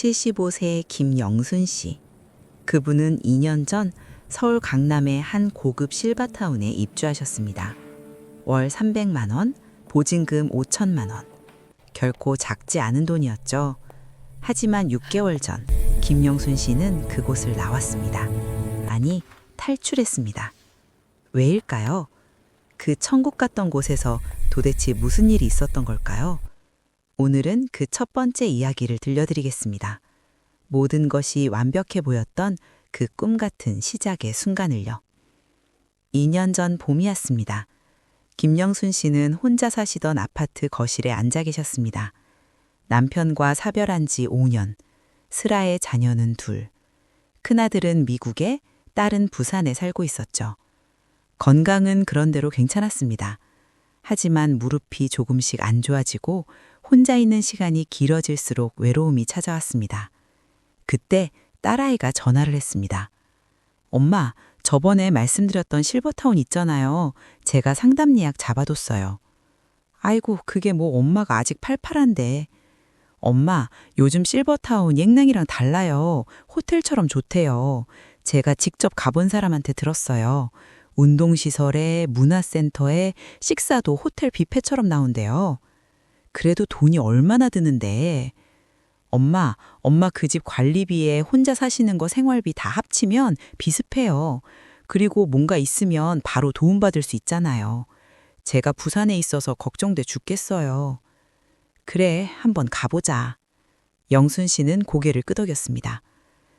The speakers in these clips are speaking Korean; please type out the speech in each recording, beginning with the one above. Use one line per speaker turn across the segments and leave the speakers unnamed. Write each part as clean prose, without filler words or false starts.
75세 김영순 씨. 그분은 2년 전 서울 강남의 한 고급 실버타운에 입주하셨습니다. 월 300만 원, 보증금 5천만 원. 결코 작지 않은 돈이었죠. 하지만 6개월 전 김영순 씨는 그곳을 나왔습니다. 아니, 탈출했습니다. 왜일까요? 그 천국 같던 곳에서 도대체 무슨 일이 있었던 걸까요? 오늘은 그 첫 번째 이야기를 들려드리겠습니다. 모든 것이 완벽해 보였던 그 꿈 같은 시작의 순간을요. 2년 전 봄이었습니다. 김영순 씨는 혼자 사시던 아파트 거실에 앉아 계셨습니다. 남편과 사별한 지 5년, 슬아의 자녀는 둘. 큰아들은 미국에, 딸은 부산에 살고 있었죠. 건강은 그런대로 괜찮았습니다. 하지만 무릎이 조금씩 안 좋아지고 혼자 있는 시간이 길어질수록 외로움이 찾아왔습니다. 그때 딸아이가 전화를 했습니다. 엄마, 저번에 말씀드렸던 실버타운 있잖아요. 제가 상담 예약 잡아뒀어요. 아이고, 그게 뭐 엄마가 아직 팔팔한데. 엄마, 요즘 실버타운 옛날이랑 달라요. 호텔처럼 좋대요. 제가 직접 가본 사람한테 들었어요. 운동시설에, 문화센터에, 식사도 호텔 뷔페처럼 나온대요. 그래도 돈이 얼마나 드는데. 엄마 그 집 관리비에 혼자 사시는 거 생활비 다 합치면 비슷해요. 그리고 뭔가 있으면 바로 도움받을 수 있잖아요. 제가 부산에 있어서 걱정돼 죽겠어요. 그래, 한번 가보자. 영순 씨는 고개를 끄덕였습니다.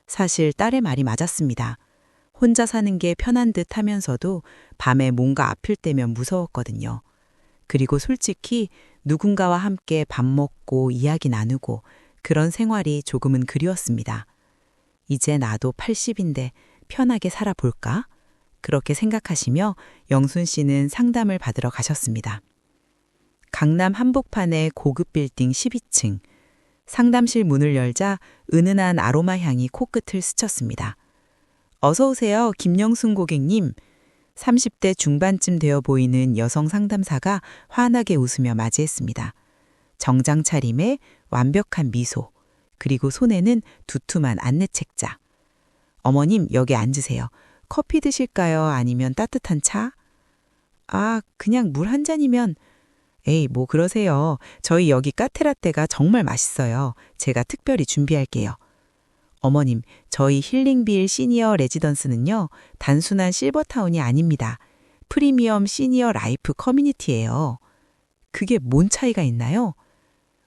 사실 딸의 말이 맞았습니다. 혼자 사는 게 편한 듯 하면서도 밤에 뭔가 아플 때면 무서웠거든요. 그리고 솔직히 누군가와 함께 밥 먹고 이야기 나누고 그런 생활이 조금은 그리웠습니다. 이제 나도 80인데 편하게 살아볼까? 그렇게 생각하시며 영순 씨는 상담을 받으러 가셨습니다. 강남 한복판의 고급 빌딩 12층. 상담실 문을 열자 은은한 아로마 향이 코끝을 스쳤습니다. 어서 오세요, 김영순 고객님. 30대 중반쯤 되어 보이는 여성 상담사가 환하게 웃으며 맞이했습니다. 정장 차림에 완벽한 미소, 그리고 손에는 두툼한 안내책자. 어머님, 여기 앉으세요. 커피 드실까요? 아니면 따뜻한 차? 아, 그냥 물 한 잔이면... 에이, 뭐 그러세요. 저희 여기 카페라떼가 정말 맛있어요. 제가 특별히 준비할게요. 어머님, 저희 힐링빌 시니어 레지던스는요, 단순한 실버타운이 아닙니다. 프리미엄 시니어 라이프 커뮤니티예요. 그게 뭔 차이가 있나요?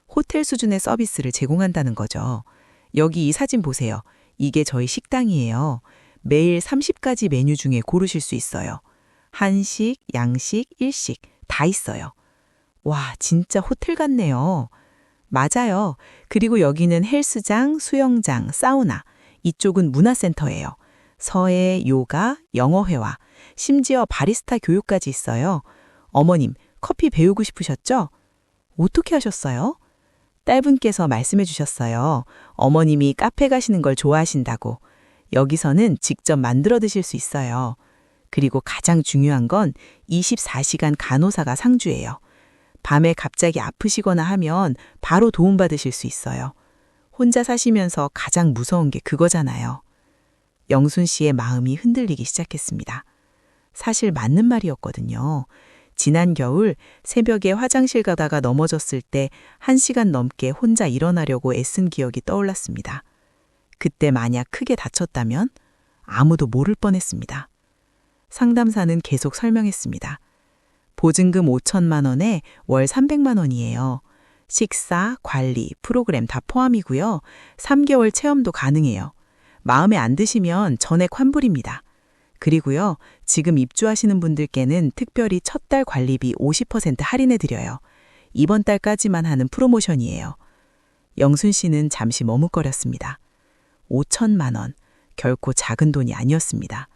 호텔 수준의 서비스를 제공한다는 거죠. 여기 이 사진 보세요. 이게 저희 식당이에요. 매일 30가지 메뉴 중에 고르실 수 있어요. 한식, 양식, 일식 다 있어요. 와, 진짜 호텔 같네요. 맞아요. 그리고 여기는 헬스장, 수영장, 사우나. 이쪽은 문화센터예요. 서예, 요가, 영어회화, 심지어 바리스타 교육까지 있어요. 어머님, 커피 배우고 싶으셨죠? 어떻게 하셨어요? 딸분께서 말씀해 주셨어요. 어머님이 카페 가시는 걸 좋아하신다고. 여기서는 직접 만들어 드실 수 있어요. 그리고 가장 중요한 건 24시간 간호사가 상주해요. 밤에 갑자기 아프시거나 하면 바로 도움받으실 수 있어요. 혼자 사시면서 가장 무서운 게 그거잖아요. 영순 씨의 마음이 흔들리기 시작했습니다. 사실 맞는 말이었거든요. 지난 겨울 새벽에 화장실 가다가 넘어졌을 때 1시간 넘게 혼자 일어나려고 애쓴 기억이 떠올랐습니다. 그때 만약 크게 다쳤다면 아무도 모를 뻔했습니다. 상담사는 계속 설명했습니다. 보증금 5천만 원에 월 300만 원이에요. 식사, 관리, 프로그램 다 포함이고요. 3개월 체험도 가능해요. 마음에 안 드시면 전액 환불입니다. 그리고요, 지금 입주하시는 분들께는 특별히 첫 달 관리비 50% 할인해드려요. 이번 달까지만 하는 프로모션이에요. 영순 씨는 잠시 머뭇거렸습니다. 5천만 원, 결코 작은 돈이 아니었습니다.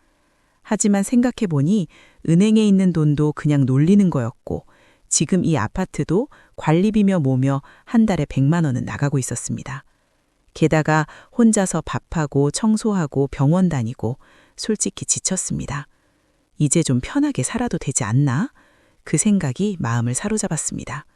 하지만 생각해보니 은행에 있는 돈도 그냥 놀리는 거였고 지금 이 아파트도 관리비며 뭐며 한 달에 100만 원은 나가고 있었습니다. 게다가 혼자서 밥하고 청소하고 병원 다니고 솔직히 지쳤습니다. 이제 좀 편하게 살아도 되지 않나? 그 생각이 마음을 사로잡았습니다.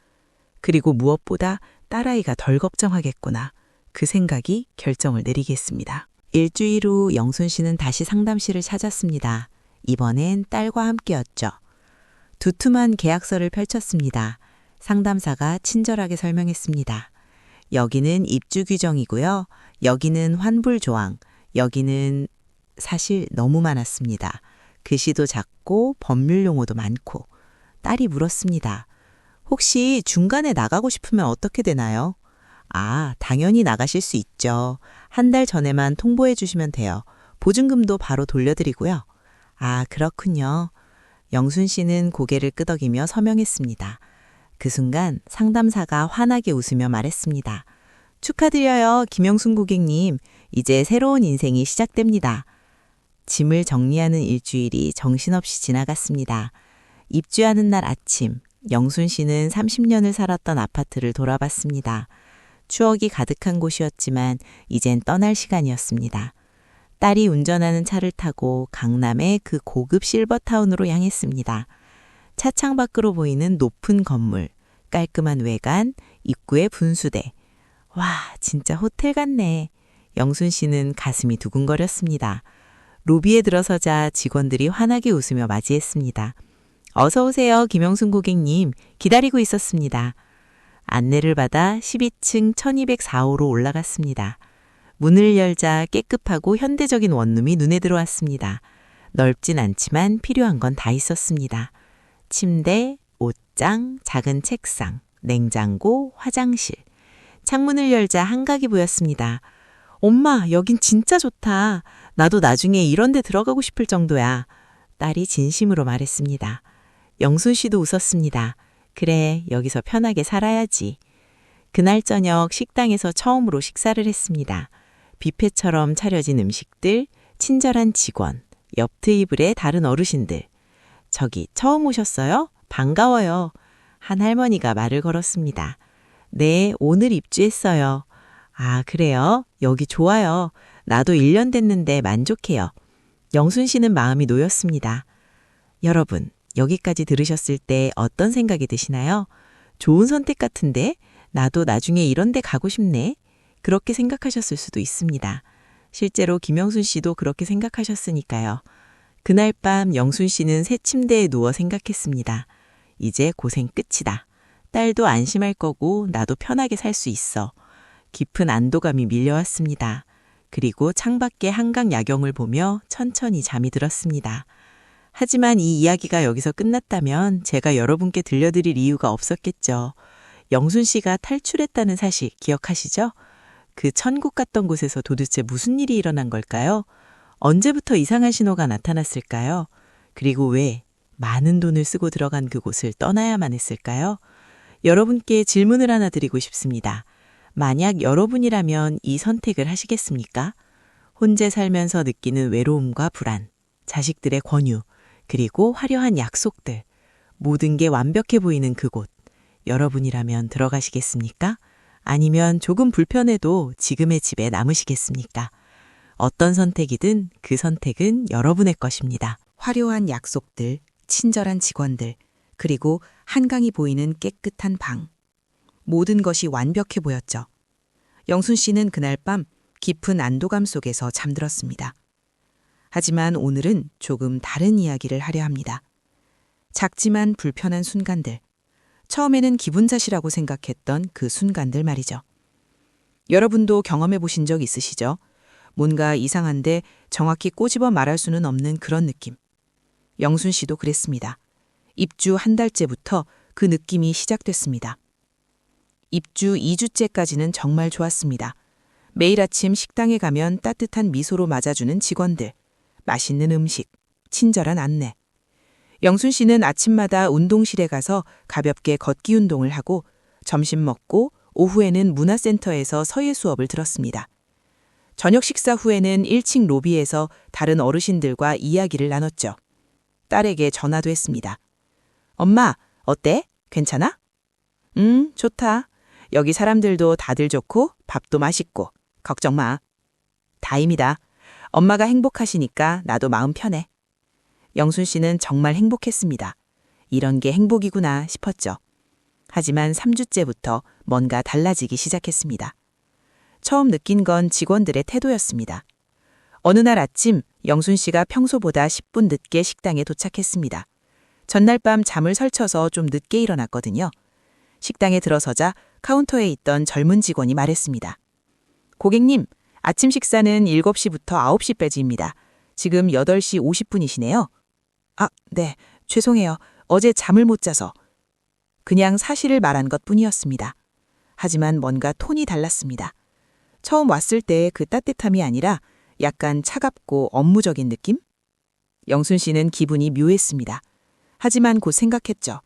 그리고 무엇보다 딸아이가 덜 걱정하겠구나. 그 생각이 결정을 내리게 했습니다. 일주일 후 영순 씨는 다시 상담실을 찾았습니다. 이번엔 딸과 함께였죠. 두툼한 계약서를 펼쳤습니다. 상담사가 친절하게 설명했습니다. 여기는 입주 규정이고요. 여기는 환불 조항, 여기는 사실 너무 많았습니다. 글씨도 작고 법률 용어도 많고. 딸이 물었습니다. 혹시 중간에 나가고 싶으면 어떻게 되나요? 아, 당연히 나가실 수 있죠. 한 달 전에만 통보해 주시면 돼요. 보증금도 바로 돌려드리고요. 아, 그렇군요. 영순 씨는 고개를 끄덕이며 서명했습니다. 그 순간 상담사가 환하게 웃으며 말했습니다. 축하드려요, 김영순 고객님. 이제 새로운 인생이 시작됩니다. 짐을 정리하는 일주일이 정신없이 지나갔습니다. 입주하는 날 아침, 영순 씨는 30년을 살았던 아파트를 돌아봤습니다. 추억이 가득한 곳이었지만 이젠 떠날 시간이었습니다. 딸이 운전하는 차를 타고 강남의 그 고급 실버타운으로 향했습니다. 차창 밖으로 보이는 높은 건물, 깔끔한 외관, 입구에 분수대. 와, 진짜 호텔 같네. 영순 씨는 가슴이 두근거렸습니다. 로비에 들어서자 직원들이 환하게 웃으며 맞이했습니다. 어서 오세요, 김영순 고객님. 기다리고 있었습니다. 안내를 받아 12층 1204호로 올라갔습니다. 문을 열자 깨끗하고 현대적인 원룸이 눈에 들어왔습니다. 넓진 않지만 필요한 건 다 있었습니다. 침대, 옷장, 작은 책상, 냉장고, 화장실. 창문을 열자 한강이 보였습니다. 엄마, 여긴 진짜 좋다. 나도 나중에 이런 데 들어가고 싶을 정도야. 딸이 진심으로 말했습니다. 영순 씨도 웃었습니다. 그래, 여기서 편하게 살아야지. 그날 저녁 식당에서 처음으로 식사를 했습니다. 뷔페처럼 차려진 음식들, 친절한 직원, 옆 테이블의 다른 어르신들. 저기 처음 오셨어요? 반가워요. 한 할머니가 말을 걸었습니다. 네, 오늘 입주했어요. 아, 그래요? 여기 좋아요. 나도 1년 됐는데 만족해요. 영순 씨는 마음이 놓였습니다. 여러분, 여기까지 들으셨을 때 어떤 생각이 드시나요? 좋은 선택 같은데? 나도 나중에 이런 데 가고 싶네. 그렇게 생각하셨을 수도 있습니다. 실제로 김영순 씨도 그렇게 생각하셨으니까요. 그날 밤 영순 씨는 새 침대에 누워 생각했습니다. 이제 고생 끝이다. 딸도 안심할 거고 나도 편하게 살 수 있어. 깊은 안도감이 밀려왔습니다. 그리고 창밖의 한강 야경을 보며 천천히 잠이 들었습니다. 하지만 이 이야기가 여기서 끝났다면 제가 여러분께 들려드릴 이유가 없었겠죠. 영순 씨가 탈출했다는 사실 기억하시죠? 그 천국 같던 곳에서 도대체 무슨 일이 일어난 걸까요? 언제부터 이상한 신호가 나타났을까요? 그리고 왜 많은 돈을 쓰고 들어간 그곳을 떠나야만 했을까요? 여러분께 질문을 하나 드리고 싶습니다. 만약 여러분이라면 이 선택을 하시겠습니까? 혼자 살면서 느끼는 외로움과 불안, 자식들의 권유, 그리고 화려한 약속들, 모든 게 완벽해 보이는 그곳. 여러분이라면 들어가시겠습니까? 아니면 조금 불편해도 지금의 집에 남으시겠습니까? 어떤 선택이든 그 선택은 여러분의 것입니다. 화려한 약속들, 친절한 직원들, 그리고 한강이 보이는 깨끗한 방. 모든 것이 완벽해 보였죠. 영순 씨는 그날 밤 깊은 안도감 속에서 잠들었습니다. 하지만 오늘은 조금 다른 이야기를 하려 합니다. 작지만 불편한 순간들. 처음에는 기분 탓이라고 생각했던 그 순간들 말이죠. 여러분도 경험해 보신 적 있으시죠? 뭔가 이상한데 정확히 꼬집어 말할 수는 없는 그런 느낌. 영순 씨도 그랬습니다. 입주 한 달째부터 그 느낌이 시작됐습니다. 입주 2주째까지는 정말 좋았습니다. 매일 아침 식당에 가면 따뜻한 미소로 맞아주는 직원들, 맛있는 음식, 친절한 안내. 영순 씨는 아침마다 운동실에 가서 가볍게 걷기 운동을 하고 점심 먹고 오후에는 문화센터에서 서예 수업을 들었습니다. 저녁 식사 후에는 1층 로비에서 다른 어르신들과 이야기를 나눴죠. 딸에게 전화도 했습니다. 엄마, 어때? 괜찮아? 좋다. 여기 사람들도 다들 좋고 밥도 맛있고 걱정 마. 다행이다. 엄마가 행복하시니까 나도 마음 편해. 영순 씨는 정말 행복했습니다. 이런 게 행복이구나 싶었죠. 하지만 3주째부터 뭔가 달라지기 시작했습니다.
처음 느낀 건 직원들의 태도였습니다. 어느 날 아침 영순 씨가 평소보다 10분 늦게 식당에 도착했습니다. 전날 밤 잠을 설쳐서 좀 늦게 일어났거든요. 식당에 들어서자 카운터에 있던 젊은 직원이 말했습니다. 고객님, 아침 식사는 7시부터 9시 배지입니다. 지금 8시 50분이시네요. 아, 네. 죄송해요. 어제 잠을 못 자서. 그냥 사실을 말한 것뿐이었습니다. 하지만 뭔가 톤이 달랐습니다. 처음 왔을 때의 그 따뜻함이 아니라 약간 차갑고 업무적인 느낌? 영순 씨는 기분이 묘했습니다. 하지만 곧 생각했죠.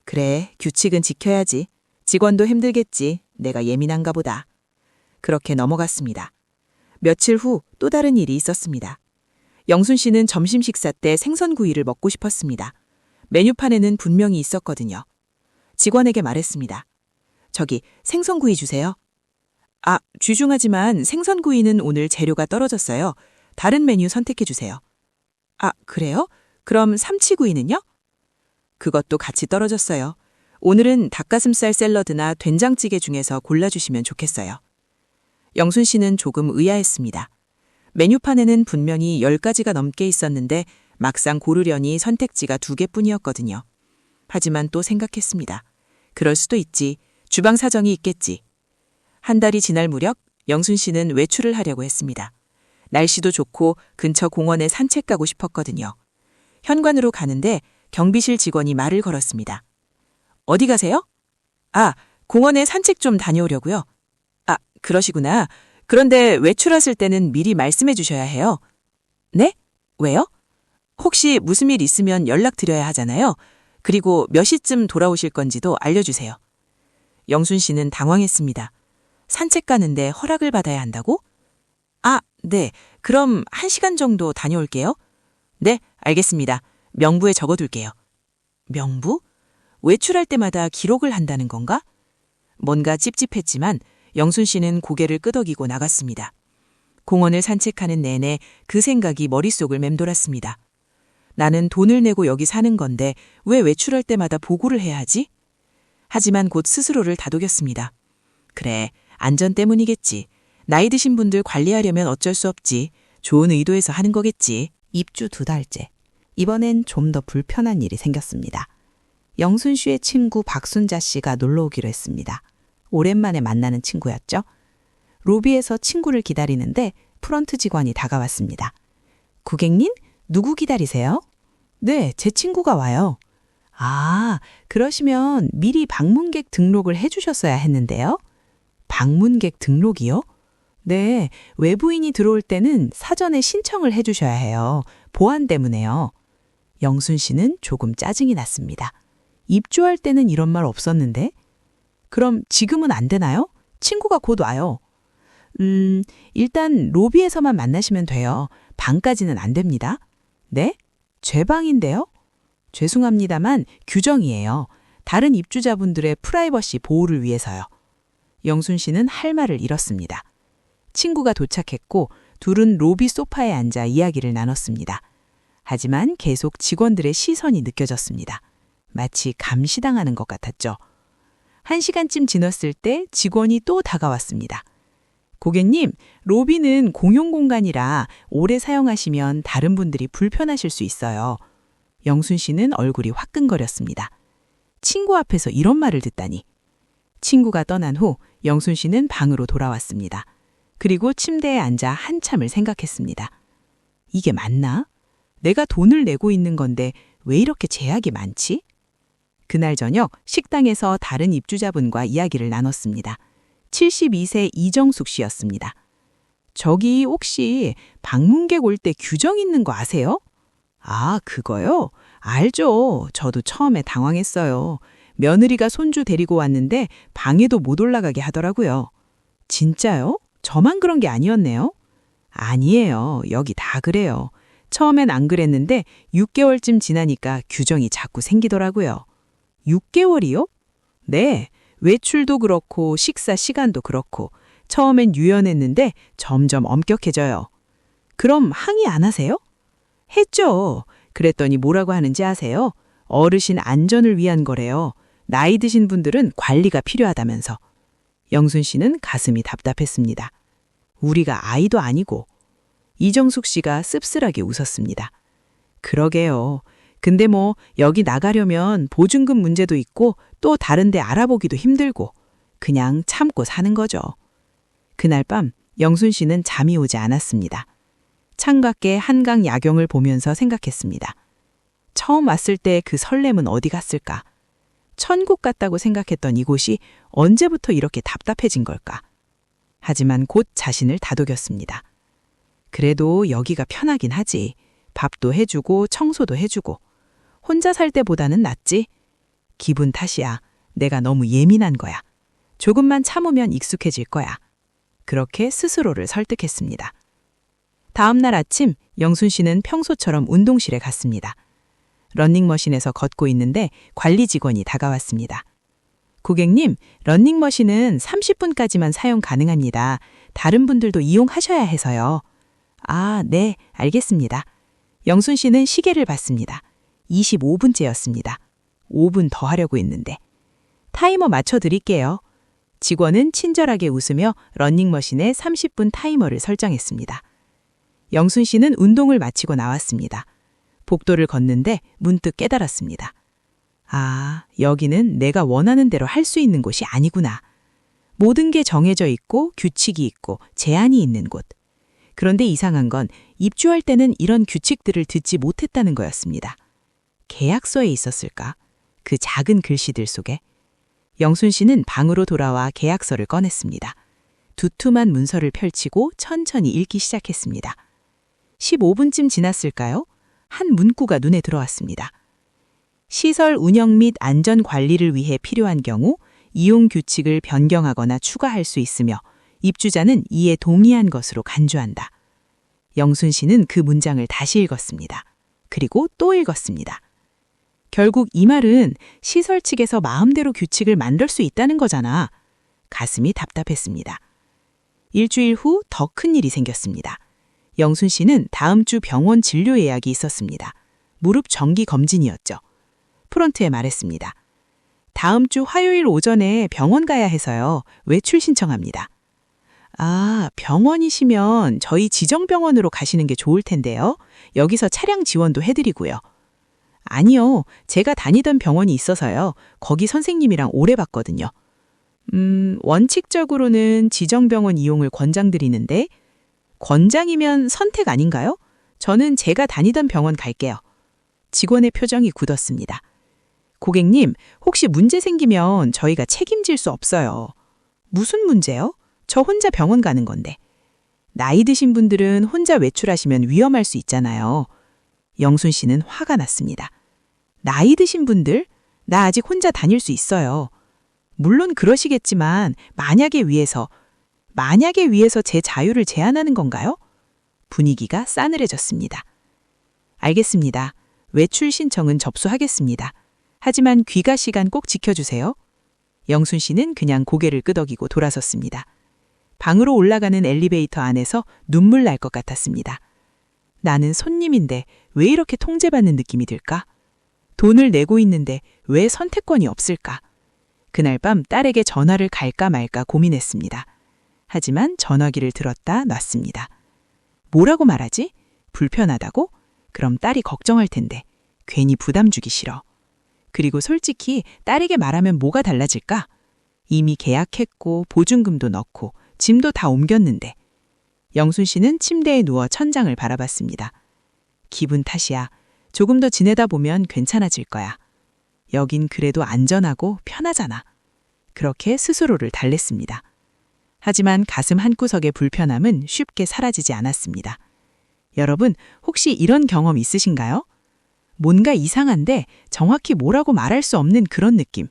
그래, 규칙은 지켜야지. 직원도 힘들겠지. 내가 예민한가 보다. 그렇게 넘어갔습니다. 며칠 후 또 다른 일이 있었습니다. 영순 씨는 점심 식사 때 생선구이를 먹고 싶었습니다. 메뉴판에는 분명히 있었거든요. 직원에게 말했습니다. 저기 생선구이 주세요. 아, 죄송하지만 생선구이는 오늘 재료가 떨어졌어요. 다른 메뉴 선택해 주세요. 아, 그래요? 그럼 삼치구이는요? 그것도 같이 떨어졌어요. 오늘은 닭가슴살 샐러드나 된장찌개 중에서 골라주시면 좋겠어요. 영순 씨는 조금 의아했습니다. 메뉴판에는 분명히 10가지가 넘게 있었는데 막상 고르려니 선택지가 2개뿐이었거든요. 하지만 또 생각했습니다. 그럴 수도 있지. 주방 사정이 있겠지. 한 달이 지날 무렵 영순 씨는 외출을 하려고 했습니다. 날씨도 좋고 근처 공원에 산책 가고 싶었거든요. 현관으로 가는데 경비실 직원이 말을 걸었습니다. 어디 가세요? 아, 공원에 산책 좀 다녀오려고요. 아, 그러시구나. 그런데 외출하실 때는 미리 말씀해 주셔야 해요. 네? 왜요? 혹시 무슨 일 있으면 연락드려야 하잖아요. 그리고 몇 시쯤 돌아오실 건지도 알려주세요. 영순 씨는 당황했습니다. 산책 가는데 허락을 받아야 한다고? 아, 네. 그럼 1시간 정도 다녀올게요. 네, 알겠습니다. 명부에 적어둘게요. 명부? 외출할 때마다 기록을 한다는 건가? 뭔가 찝찝했지만 영순 씨는 고개를 끄덕이고 나갔습니다. 공원을 산책하는 내내 그 생각이 머릿속을 맴돌았습니다. 나는 돈을 내고 여기 사는 건데 왜 외출할 때마다 보고를 해야 하지? 하지만 곧 스스로를 다독였습니다. 그래, 안전 때문이겠지. 나이 드신 분들 관리하려면 어쩔 수 없지. 좋은 의도에서 하는 거겠지.
입주 2달째. 이번엔 좀 더 불편한 일이 생겼습니다. 영순 씨의 친구 박순자 씨가 놀러 오기로 했습니다. 오랜만에 만나는 친구였죠. 로비에서 친구를 기다리는데 프런트 직원이 다가왔습니다. 고객님, 누구 기다리세요? 네, 제 친구가 와요. 아, 그러시면 미리 방문객 등록을 해주셨어야 했는데요. 방문객 등록이요? 네, 외부인이 들어올 때는 사전에 신청을 해주셔야 해요. 보안 때문에요. 영순 씨는 조금 짜증이 났습니다. 입주할 때는 이런 말 없었는데? 그럼 지금은 안 되나요? 친구가 곧 와요. 일단 로비에서만 만나시면 돼요. 방까지는 안 됩니다. 네? 제 방인데요? 죄송합니다만 규정이에요. 다른 입주자분들의 프라이버시 보호를 위해서요. 영순 씨는 할 말을 잃었습니다. 친구가 도착했고 둘은 로비 소파에 앉아 이야기를 나눴습니다. 하지만 계속 직원들의 시선이 느껴졌습니다. 마치 감시당하는 것 같았죠. 1시간쯤 지났을 때 직원이 또 다가왔습니다. 고객님, 로비는 공용 공간이라 오래 사용하시면 다른 분들이 불편하실 수 있어요. 영순 씨는 얼굴이 화끈거렸습니다. 친구 앞에서 이런 말을 듣다니. 친구가 떠난 후 영순 씨는 방으로 돌아왔습니다. 그리고 침대에 앉아 한참을 생각했습니다. 이게 맞나? 내가 돈을 내고 있는 건데 왜 이렇게 제약이 많지? 그날 저녁 식당에서 다른 입주자분과 이야기를 나눴습니다. 72세 이정숙 씨였습니다. 저기 혹시 방문객 올 때 규정 있는 거 아세요? 아, 그거요? 알죠. 저도 처음에 당황했어요. 며느리가 손주 데리고 왔는데 방에도 못 올라가게 하더라고요. 진짜요? 저만 그런 게 아니었네요. 아니에요. 여기 다 그래요. 처음엔 안 그랬는데 6개월쯤 지나니까 규정이 자꾸 생기더라고요. 6개월이요? 네. 외출도 그렇고 식사 시간도 그렇고 처음엔 유연했는데 점점 엄격해져요. 그럼 항의 안 하세요? 했죠. 그랬더니 뭐라고 하는지 아세요? 어르신 안전을 위한 거래요. 나이 드신 분들은 관리가 필요하다면서.
영순 씨는 가슴이 답답했습니다. 우리가 아이도 아니고. 이정숙 씨가 씁쓸하게 웃었습니다. 그러게요. 근데 뭐 여기 나가려면 보증금 문제도 있고 또 다른 데 알아보기도 힘들고 그냥 참고 사는 거죠. 그날 밤 영순 씨는 잠이 오지 않았습니다. 창밖의 한강 야경을 보면서 생각했습니다. 처음 왔을 때 그 설렘은 어디 갔을까? 천국 같다고 생각했던 이곳이 언제부터 이렇게 답답해진 걸까? 하지만 곧 자신을 다독였습니다. 그래도 여기가 편하긴 하지. 밥도 해주고 청소도 해주고. 혼자 살 때보다는 낫지? 기분 탓이야. 내가 너무 예민한 거야. 조금만 참으면 익숙해질 거야. 그렇게 스스로를 설득했습니다. 다음 날 아침 영순 씨는 평소처럼 운동실에 갔습니다. 러닝머신에서 걷고 있는데 관리 직원이 다가왔습니다. 고객님, 러닝머신은 30분까지만 사용 가능합니다. 다른 분들도 이용하셔야 해서요. 아, 네, 알겠습니다. 영순 씨는 시계를 봤습니다. 25분째였습니다. 5분 더 하려고 했는데. 타이머 맞춰드릴게요. 직원은 친절하게 웃으며 러닝머신에 30분 타이머를 설정했습니다. 영순 씨는 운동을 마치고 나왔습니다. 복도를 걷는데 문득 깨달았습니다. 아, 여기는 내가 원하는 대로 할 수 있는 곳이 아니구나. 모든 게 정해져 있고 규칙이 있고 제한이 있는 곳. 그런데 이상한 건 입주할 때는 이런 규칙들을 듣지 못했다는 거였습니다. 계약서에 있었을까? 그 작은 글씨들 속에. 영순 씨는 방으로 돌아와 계약서를 꺼냈습니다. 두툼한 문서를 펼치고 천천히 읽기 시작했습니다. 15분쯤 지났을까요? 한 문구가 눈에 들어왔습니다. 시설 운영 및 안전 관리를 위해 필요한 경우 이용 규칙을 변경하거나 추가할 수 있으며 입주자는 이에 동의한 것으로 간주한다. 영순 씨는 그 문장을 다시 읽었습니다. 그리고 또 읽었습니다. 결국 이 말은 시설 측에서 마음대로 규칙을 만들 수 있다는 거잖아. 가슴이 답답했습니다. 일주일 후 더 큰 일이 생겼습니다. 영순 씨는 다음 주 병원 진료 예약이 있었습니다. 무릎 정기 검진이었죠. 프론트에 말했습니다. 다음 주 화요일 오전에 병원 가야 해서요. 외출 신청합니다. 아, 병원이시면 저희 지정병원으로 가시는 게 좋을 텐데요. 여기서 차량 지원도 해드리고요. 아니요, 제가 다니던 병원이 있어서요. 거기 선생님이랑 오래 봤거든요. 원칙적으로는 지정병원 이용을 권장드리는데 권장이면 선택 아닌가요? 저는 제가 다니던 병원 갈게요. 직원의 표정이 굳었습니다. 고객님, 혹시 문제 생기면 저희가 책임질 수 없어요. 무슨 문제요? 저 혼자 병원 가는 건데. 나이 드신 분들은 혼자 외출하시면 위험할 수 있잖아요. 영순 씨는 화가 났습니다. 나이 드신 분들? 나 아직 혼자 다닐 수 있어요. 물론 그러시겠지만 만약에 위해서 제 자유를 제한하는 건가요? 분위기가 싸늘해졌습니다. 알겠습니다. 외출 신청은 접수하겠습니다. 하지만 귀가 시간 꼭 지켜주세요. 영순 씨는 그냥 고개를 끄덕이고 돌아섰습니다. 방으로 올라가는 엘리베이터 안에서 눈물 날 것 같았습니다. 나는 손님인데 왜 이렇게 통제받는 느낌이 들까? 돈을 내고 있는데 왜 선택권이 없을까? 그날 밤 딸에게 전화를 갈까 말까 고민했습니다. 하지만 전화기를 들었다 놨습니다. 뭐라고 말하지? 불편하다고? 그럼 딸이 걱정할 텐데 괜히 부담 주기 싫어. 그리고 솔직히 딸에게 말하면 뭐가 달라질까? 이미 계약했고 보증금도 넣고 짐도 다 옮겼는데. 영순 씨는 침대에 누워 천장을 바라봤습니다. 기분 탓이야. 조금 더 지내다 보면 괜찮아질 거야. 여긴 그래도 안전하고 편하잖아. 그렇게 스스로를 달랬습니다. 하지만 가슴 한구석의 불편함은 쉽게 사라지지 않았습니다. 여러분, 혹시 이런 경험 있으신가요? 뭔가 이상한데 정확히 뭐라고 말할 수 없는 그런 느낌.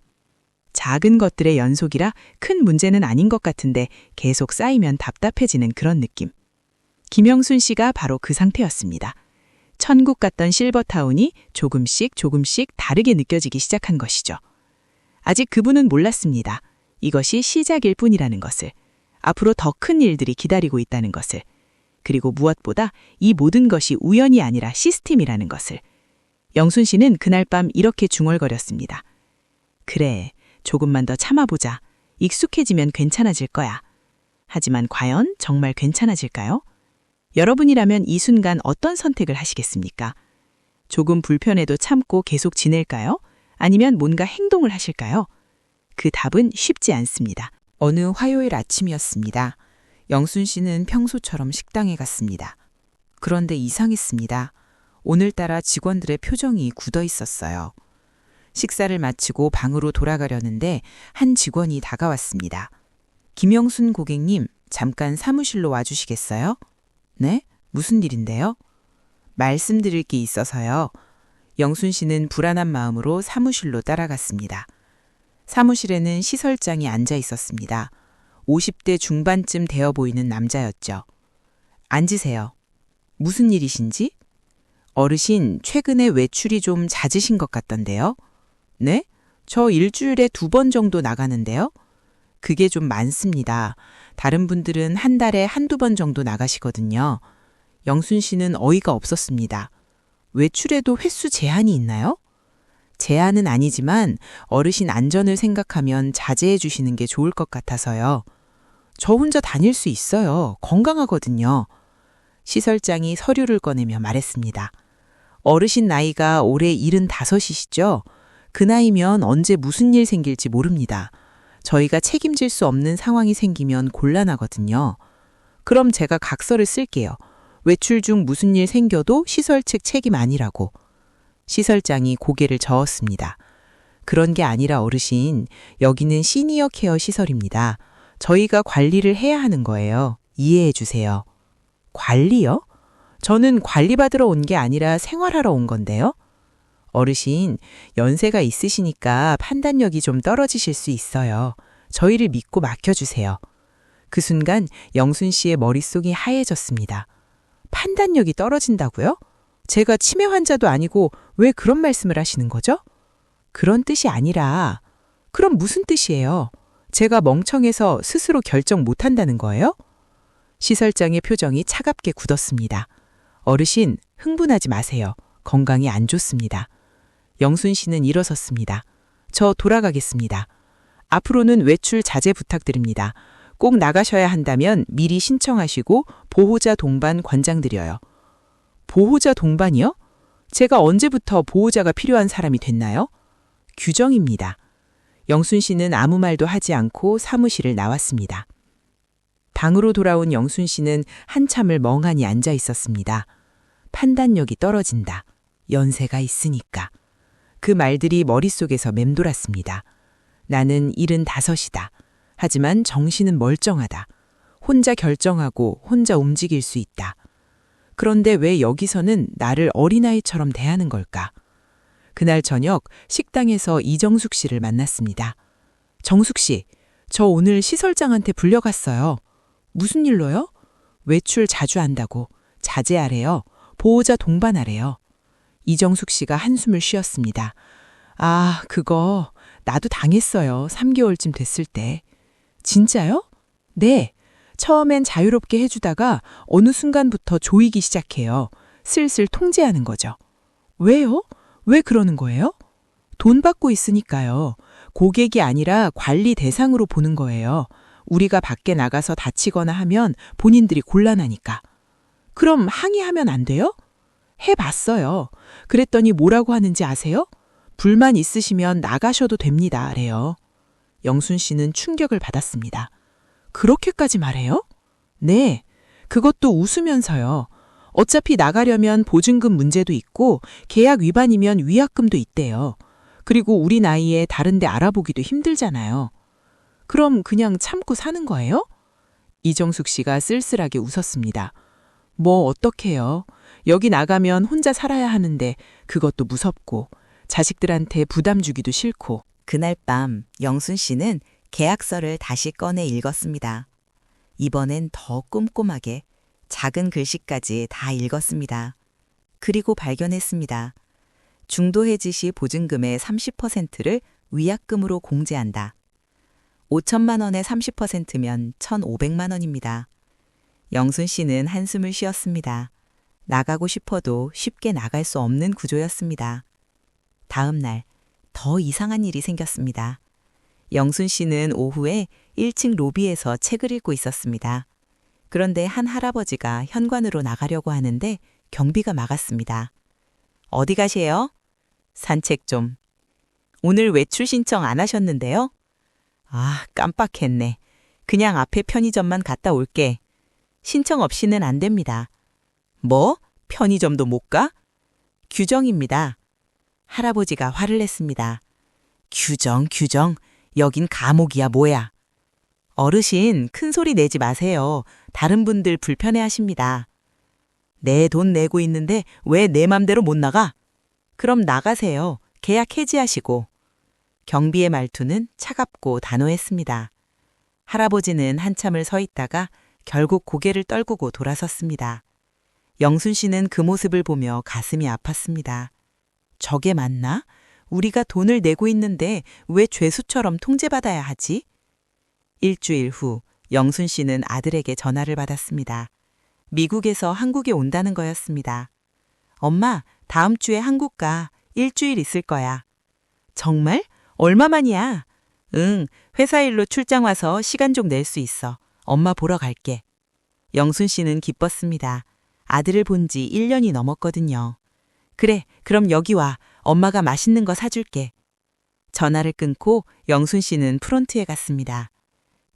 작은 것들의 연속이라 큰 문제는 아닌 것 같은데 계속 쌓이면 답답해지는 그런 느낌. 김영순 씨가 바로 그 상태였습니다. 천국 같던 실버타운이 조금씩 다르게 느껴지기 시작한 것이죠. 아직 그분은 몰랐습니다. 이것이 시작일 뿐이라는 것을. 앞으로 더 큰 일들이 기다리고 있다는 것을. 그리고 무엇보다 이 모든 것이 우연이 아니라 시스템이라는 것을. 영순 씨는 그날 밤 이렇게 중얼거렸습니다. 그래, 조금만 더 참아보자. 익숙해지면 괜찮아질 거야. 하지만 과연 정말 괜찮아질까요? 여러분이라면 이 순간 어떤 선택을 하시겠습니까? 조금 불편해도 참고 계속 지낼까요? 아니면 뭔가 행동을 하실까요? 그 답은 쉽지 않습니다.
어느 화요일 아침이었습니다. 영순 씨는 평소처럼 식당에 갔습니다. 그런데 이상했습니다. 오늘따라 직원들의 표정이 굳어 있었어요. 식사를 마치고 방으로 돌아가려는데 한 직원이 다가왔습니다. 김영순 고객님, 잠깐 사무실로 와주시겠어요? 네? 무슨 일인데요? 말씀드릴 게 있어서요. 영순 씨는 불안한 마음으로 사무실로 따라갔습니다. 사무실에는 시설장이 앉아 있었습니다. 50대 중반쯤 되어 보이는 남자였죠. 앉으세요. 무슨 일이신지? 어르신, 최근에 외출이 좀 잦으신 것 같던데요? 네? 저 일주일에 2번 정도 나가는데요? 그게 좀 많습니다. 다른 분들은 한 달에 1~2번 정도 나가시거든요. 영순 씨는 어이가 없었습니다. 외출에도 횟수 제한이 있나요? 제한은 아니지만 어르신 안전을 생각하면 자제해 주시는 게 좋을 것 같아서요. 저 혼자 다닐 수 있어요. 건강하거든요. 시설장이 서류를 꺼내며 말했습니다. 어르신 나이가 올해 75이시죠? 그 나이면 언제 무슨 일 생길지 모릅니다. 저희가 책임질 수 없는 상황이 생기면 곤란하거든요. 그럼 제가 각서를 쓸게요. 외출 중 무슨 일 생겨도 시설 측 책임 아니라고. 시설장이 고개를 저었습니다. 그런 게 아니라 어르신, 여기는 시니어 케어 시설입니다. 저희가 관리를 해야 하는 거예요. 이해해 주세요. 관리요? 저는 관리받으러 온 게 아니라 생활하러 온 건데요. 어르신, 연세가 있으시니까 판단력이 좀 떨어지실 수 있어요. 저희를 믿고 맡겨주세요. 그 순간 영순 씨의 머릿속이 하얘졌습니다. 판단력이 떨어진다고요? 제가 치매 환자도 아니고 왜 그런 말씀을 하시는 거죠? 그런 뜻이 아니라, 그럼 무슨 뜻이에요? 제가 멍청해서 스스로 결정 못한다는 거예요? 시설장의 표정이 차갑게 굳었습니다. 어르신, 흥분하지 마세요. 건강이 안 좋습니다. 영순 씨는 일어섰습니다. 저 돌아가겠습니다. 앞으로는 외출 자제 부탁드립니다. 꼭 나가셔야 한다면 미리 신청하시고 보호자 동반 권장드려요. 보호자 동반이요? 제가 언제부터 보호자가 필요한 사람이 됐나요? 규정입니다. 영순 씨는 아무 말도 하지 않고 사무실을 나왔습니다. 방으로 돌아온 영순 씨는 한참을 멍하니 앉아 있었습니다. 판단력이 떨어진다. 연세가 있으니까. 그 말들이 머릿속에서 맴돌았습니다. 나는 75이다. 하지만 정신은 멀쩡하다. 혼자 결정하고 혼자 움직일 수 있다. 그런데 왜 여기서는 나를 어린아이처럼 대하는 걸까? 그날 저녁 식당에서 이정숙 씨를 만났습니다. 정숙 씨, 저 오늘 시설장한테 불려갔어요. 무슨 일로요? 외출 자주 한다고. 자제하래요. 보호자 동반하래요. 이정숙 씨가 한숨을 쉬었습니다. 아, 그거 나도 당했어요. 3개월쯤 됐을 때. 진짜요? 네. 처음엔 자유롭게 해주다가 어느 순간부터 조이기 시작해요. 슬슬 통제하는 거죠. 왜요? 왜 그러는 거예요? 돈 받고 있으니까요. 고객이 아니라 관리 대상으로 보는 거예요. 우리가 밖에 나가서 다치거나 하면 본인들이 곤란하니까. 그럼 항의하면 안 돼요? 해봤어요. 그랬더니 뭐라고 하는지 아세요? 불만 있으시면 나가셔도 됩니다. 래요. 영순 씨는 충격을 받았습니다. 그렇게까지 말해요? 네. 그것도 웃으면서요. 어차피 나가려면 보증금 문제도 있고 계약 위반이면 위약금도 있대요. 그리고 우리 나이에 다른 데 알아보기도 힘들잖아요. 그럼 그냥 참고 사는 거예요? 이정숙 씨가 쓸쓸하게 웃었습니다. 뭐 어떡해요. 여기 나가면 혼자 살아야 하는데 그것도 무섭고 자식들한테 부담 주기도 싫고.
그날 밤 영순 씨는 계약서를 다시 꺼내 읽었습니다. 이번엔 더 꼼꼼하게 작은 글씨까지 다 읽었습니다. 그리고 발견했습니다. 중도해지 시 보증금의 30%를 위약금으로 공제한다. 5천만 원의 30%면 1,500만 원입니다. 영순 씨는 한숨을 쉬었습니다. 나가고 싶어도 쉽게 나갈 수 없는 구조였습니다. 다음 날 더 이상한 일이 생겼습니다. 영순 씨는 오후에 1층 로비에서 책을 읽고 있었습니다. 그런데 한 할아버지가 현관으로 나가려고 하는데 경비가 막았습니다. 어디 가세요? 산책 좀. 오늘 외출 신청 안 하셨는데요? 아, 깜빡했네. 그냥 앞에 편의점만 갔다 올게. 신청 없이는 안 됩니다. 뭐? 편의점도 못 가? 규정입니다. 할아버지가 화를 냈습니다. 규정. 여긴 감옥이야 뭐야. 어르신, 큰 소리 내지 마세요. 다른 분들 불편해하십니다. 내 돈 내고 있는데 왜 내 맘대로 못 나가? 그럼 나가세요. 계약 해지하시고. 경비의 말투는 차갑고 단호했습니다. 할아버지는 한참을 서 있다가 결국 고개를 떨구고 돌아섰습니다. 영순 씨는 그 모습을 보며 가슴이 아팠습니다. 저게 맞나? 우리가 돈을 내고 있는데 왜 죄수처럼 통제받아야 하지? 일주일 후 영순 씨는 아들에게 전화를 받았습니다. 미국에서 한국에 온다는 거였습니다. 엄마, 다음 주에 한국 가. 일주일 있을 거야. 정말? 얼마만이야? 응, 회사 일로 출장 와서 시간 좀 낼 수 있어. 엄마 보러 갈게. 영순 씨는 기뻤습니다. 아들을 본 지 1년이 넘었거든요. 그래, 그럼 여기 와. 엄마가 맛있는 거 사줄게. 전화를 끊고 영순 씨는 프론트에 갔습니다.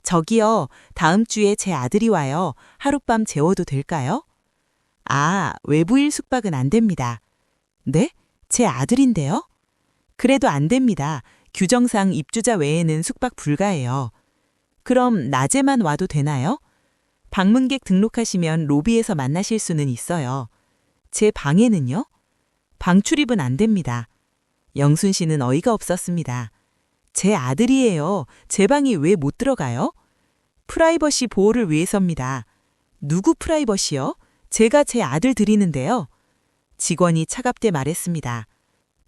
저기요, 다음 주에 제 아들이 와요. 하룻밤 재워도 될까요? 아, 외부일 숙박은 안 됩니다. 네? 제 아들인데요? 그래도 안 됩니다. 규정상 입주자 외에는 숙박 불가해요. 그럼 낮에만 와도 되나요? 방문객 등록하시면 로비에서 만나실 수는 있어요. 제 방에는요? 방 출입은 안 됩니다. 영순 씨는 어이가 없었습니다. 제 아들이에요. 제 방이 왜 못 들어가요? 프라이버시 보호를 위해서입니다. 누구 프라이버시요? 제가 제 아들 드리는데요. 직원이 차갑게 말했습니다.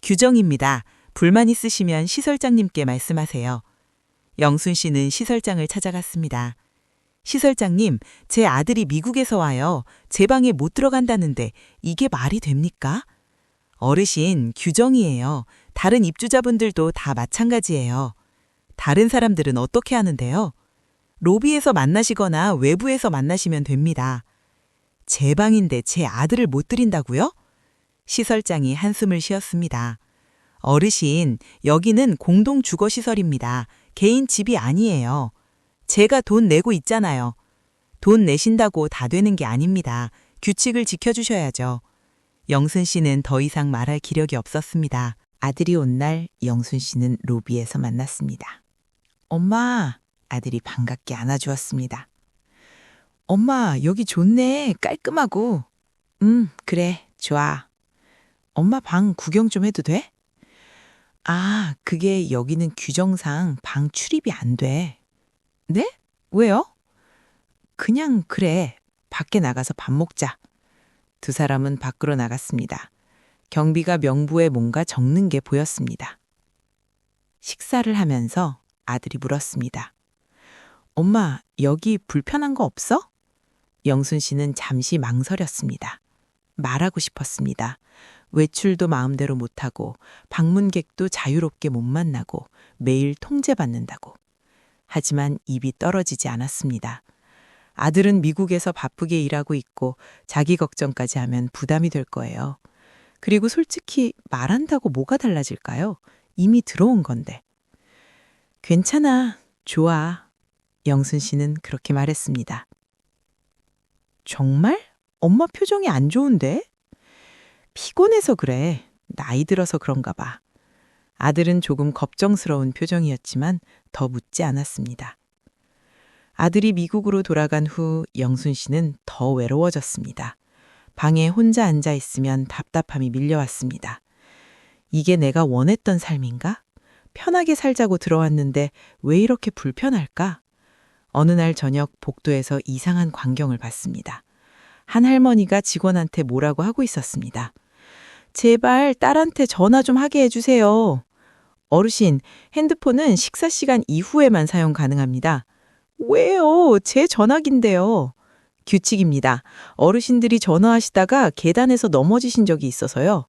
규정입니다. 불만 있으시면 시설장님께 말씀하세요. 영순 씨는 시설장을 찾아갔습니다. 시설장님, 제 아들이 미국에서 와요. 제 방에 못 들어간다는데 이게 말이 됩니까? 어르신, 규정이에요. 다른 입주자분들도 다 마찬가지예요. 다른 사람들은 어떻게 하는데요? 로비에서 만나시거나 외부에서 만나시면 됩니다. 제 방인데 제 아들을 못 드린다고요? 시설장이 한숨을 쉬었습니다. 어르신, 여기는 공동 주거시설입니다. 개인 집이 아니에요. 제가 돈 내고 있잖아요. 돈 내신다고 다 되는 게 아닙니다. 규칙을 지켜주셔야죠. 영순 씨는 더 이상 말할 기력이 없었습니다. 아들이 온 날 영순 씨는 로비에서 만났습니다. 엄마, 아들이 반갑게 안아주었습니다. 엄마, 여기 좋네. 깔끔하고. 그래, 좋아. 엄마 방 구경 좀 해도 돼? 아, 그게 여기는 규정상 방 출입이 안 돼. 네? 왜요? 그냥 그래. 밖에 나가서 밥 먹자. 두 사람은 밖으로 나갔습니다. 경비가 명부에 뭔가 적는 게 보였습니다. 식사를 하면서 아들이 물었습니다. 엄마, 여기 불편한 거 없어? 영순 씨는 잠시 망설였습니다. 말하고 싶었습니다. 외출도 마음대로 못하고 방문객도 자유롭게 못 만나고 매일 통제받는다고. 하지만 입이 떨어지지 않았습니다. 아들은 미국에서 바쁘게 일하고 있고 자기 걱정까지 하면 부담이 될 거예요. 그리고 솔직히 말한다고 뭐가 달라질까요? 이미 들어온 건데. 괜찮아, 좋아. 영순 씨는 그렇게 말했습니다. 정말? 엄마 표정이 안 좋은데? 피곤해서 그래. 나이 들어서 그런가 봐. 아들은 조금 걱정스러운 표정이었지만 더 묻지 않았습니다. 아들이 미국으로 돌아간 후 영순 씨는 더 외로워졌습니다. 방에 혼자 앉아 있으면 답답함이 밀려왔습니다. 이게 내가 원했던 삶인가? 편하게 살자고 들어왔는데 왜 이렇게 불편할까? 어느 날 저녁 복도에서 이상한 광경을 봤습니다. 한 할머니가 직원한테 뭐라고 하고 있었습니다. 제발 딸한테 전화 좀 하게 해주세요. 어르신, 핸드폰은 식사 시간 이후에만 사용 가능합니다. 왜요? 제 전화기인데요. 규칙입니다. 어르신들이 전화하시다가 계단에서 넘어지신 적이 있어서요.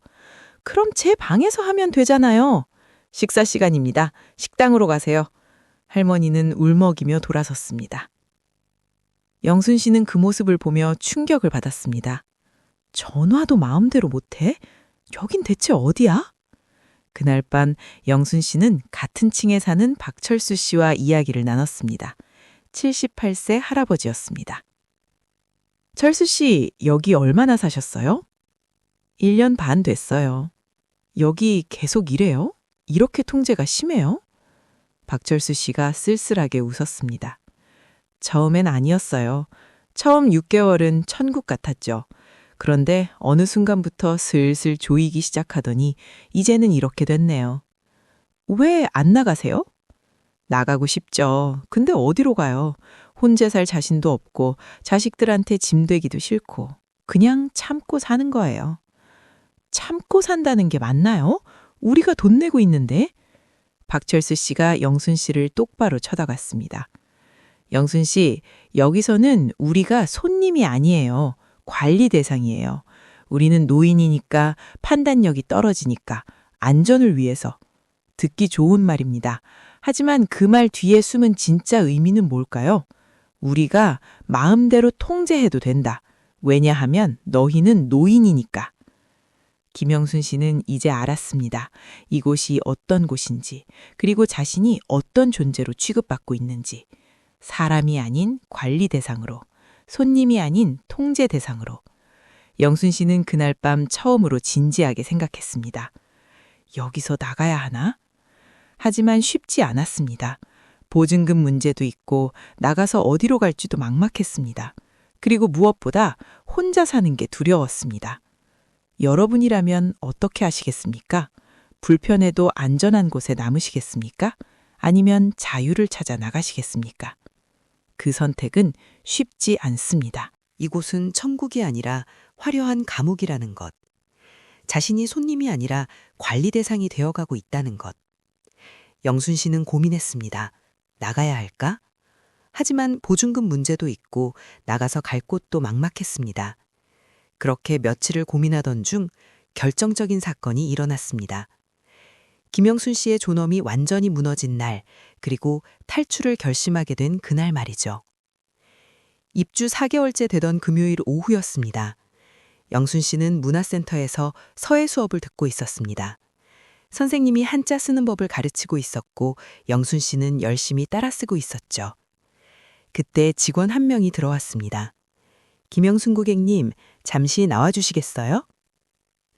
그럼 제 방에서 하면 되잖아요. 식사 시간입니다. 식당으로 가세요.
할머니는 울먹이며 돌아섰습니다. 영순 씨는 그 모습을 보며 충격을 받았습니다. 전화도 마음대로 못해? 여긴 대체 어디야? 그날 밤 영순 씨는 같은 층에 사는 박철수 씨와 이야기를 나눴습니다. 78세 할아버지였습니다. 철수 씨, 여기 얼마나 사셨어요? 1년 반 됐어요. 여기 계속 이래요? 이렇게 통제가 심해요? 박철수 씨가 쓸쓸하게 웃었습니다. 처음엔 아니었어요. 처음 6개월은 천국 같았죠. 그런데 어느 순간부터 슬슬 조이기 시작하더니 이제는 이렇게 됐네요. 왜 안 나가세요? 나가고 싶죠. 근데 어디로 가요? 혼자 살 자신도 없고 자식들한테 짐 되기도 싫고 그냥 참고 사는 거예요. 참고 산다는 게 맞나요? 우리가 돈 내고 있는데? 박철수 씨가 영순 씨를 똑바로 쳐다봤습니다. 영순 씨, 여기서는 우리가 손님이 아니에요. 관리 대상이에요. 우리는 노인이니까 판단력이 떨어지니까 안전을 위해서. 듣기 좋은 말입니다. 하지만 그 말 뒤에 숨은 진짜 의미는 뭘까요? 우리가 마음대로 통제해도 된다. 왜냐하면 너희는 노인이니까. 김영순 씨는 이제 알았습니다. 이곳이 어떤 곳인지, 그리고 자신이 어떤 존재로 취급받고 있는지. 사람이 아닌 관리 대상으로, 손님이 아닌 통제 대상으로. 영순 씨는 그날 밤 처음으로 진지하게 생각했습니다. 여기서 나가야 하나? 하지만 쉽지 않았습니다. 보증금 문제도 있고 나가서 어디로 갈지도 막막했습니다. 그리고 무엇보다 혼자 사는 게 두려웠습니다. 여러분이라면 어떻게 하시겠습니까? 불편해도 안전한 곳에 남으시겠습니까? 아니면 자유를 찾아 나가시겠습니까? 그 선택은 쉽지 않습니다.
이곳은 천국이 아니라 화려한 감옥이라는 것. 자신이 손님이 아니라 관리 대상이 되어가고 있다는 것. 영순 씨는 고민했습니다. 나가야 할까? 하지만 보증금 문제도 있고 나가서 갈 곳도 막막했습니다. 그렇게 며칠을 고민하던 중 결정적인 사건이 일어났습니다. 김영순 씨의 존엄이 완전히 무너진 날, 그리고 탈출을 결심하게 된 그날 말이죠. 입주 4개월째 되던 금요일 오후였습니다. 영순 씨는 문화센터에서 서예 수업을 듣고 있었습니다. 선생님이 한자 쓰는 법을 가르치고 있었고 영순 씨는 열심히 따라 쓰고 있었죠. 그때 직원 한 명이 들어왔습니다. 김영순 고객님, 잠시 나와주시겠어요?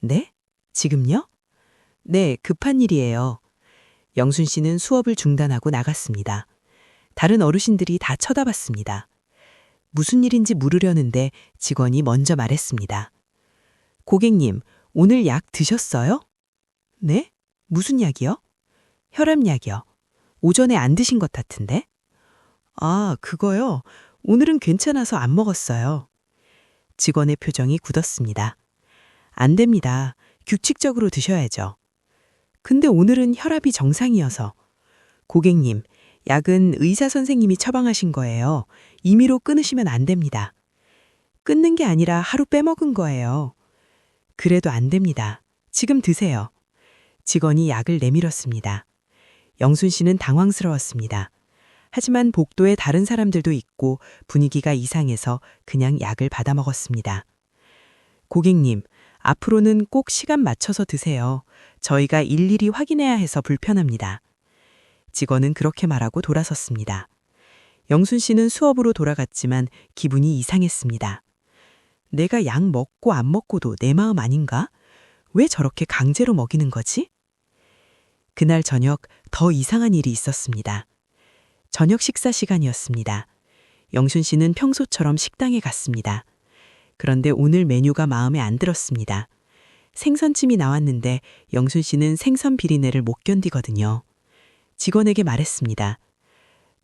네? 지금요? 네, 급한 일이에요. 영순 씨는 수업을 중단하고 나갔습니다. 다른 어르신들이 다 쳐다봤습니다. 무슨 일인지 물으려는데 직원이 먼저 말했습니다. 고객님, 오늘 약 드셨어요? 네? 무슨 약이요? 혈압약이요. 오전에 안 드신 것 같은데? 아, 그거요? 오늘은 괜찮아서 안 먹었어요. 직원의 표정이 굳었습니다. 안 됩니다. 규칙적으로 드셔야죠. 근데 오늘은 혈압이 정상이어서. 고객님, 약은 의사 선생님이 처방하신 거예요. 임의로 끊으시면 안 됩니다. 끊는 게 아니라 하루 빼먹은 거예요. 그래도 안 됩니다. 지금 드세요. 직원이 약을 내밀었습니다. 영순 씨는 당황스러웠습니다. 하지만 복도에 다른 사람들도 있고 분위기가 이상해서 그냥 약을 받아 먹었습니다. 고객님, 앞으로는 꼭 시간 맞춰서 드세요. 저희가 일일이 확인해야 해서 불편합니다. 직원은 그렇게 말하고 돌아섰습니다. 영순 씨는 수업으로 돌아갔지만 기분이 이상했습니다. 내가 약 먹고 안 먹고도 내 마음 아닌가? 왜 저렇게 강제로 먹이는 거지? 그날 저녁 더 이상한 일이 있었습니다. 저녁 식사 시간이었습니다. 영순 씨는 평소처럼 식당에 갔습니다. 그런데 오늘 메뉴가 마음에 안 들었습니다. 생선찜이 나왔는데 영순 씨는 생선 비린내를 못 견디거든요. 직원에게 말했습니다.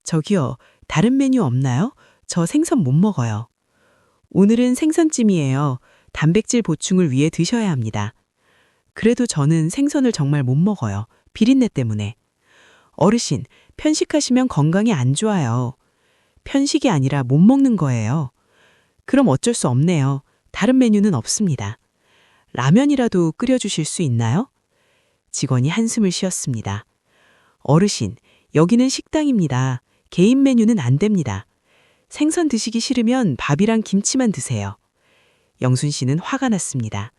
저기요, 다른 메뉴 없나요? 저 생선 못 먹어요. 오늘은 생선찜이에요. 단백질 보충을 위해 드셔야 합니다. 그래도 저는 생선을 정말 못 먹어요. 비린내 때문에. 어르신, 편식하시면 건강에 안 좋아요. 편식이 아니라 못 먹는 거예요. 그럼 어쩔 수 없네요. 다른 메뉴는 없습니다. 라면이라도 끓여주실 수 있나요? 직원이 한숨을 쉬었습니다. 어르신,
여기는 식당입니다. 개인 메뉴는 안 됩니다. 생선 드시기 싫으면 밥이랑 김치만 드세요. 영순 씨는 화가 났습니다.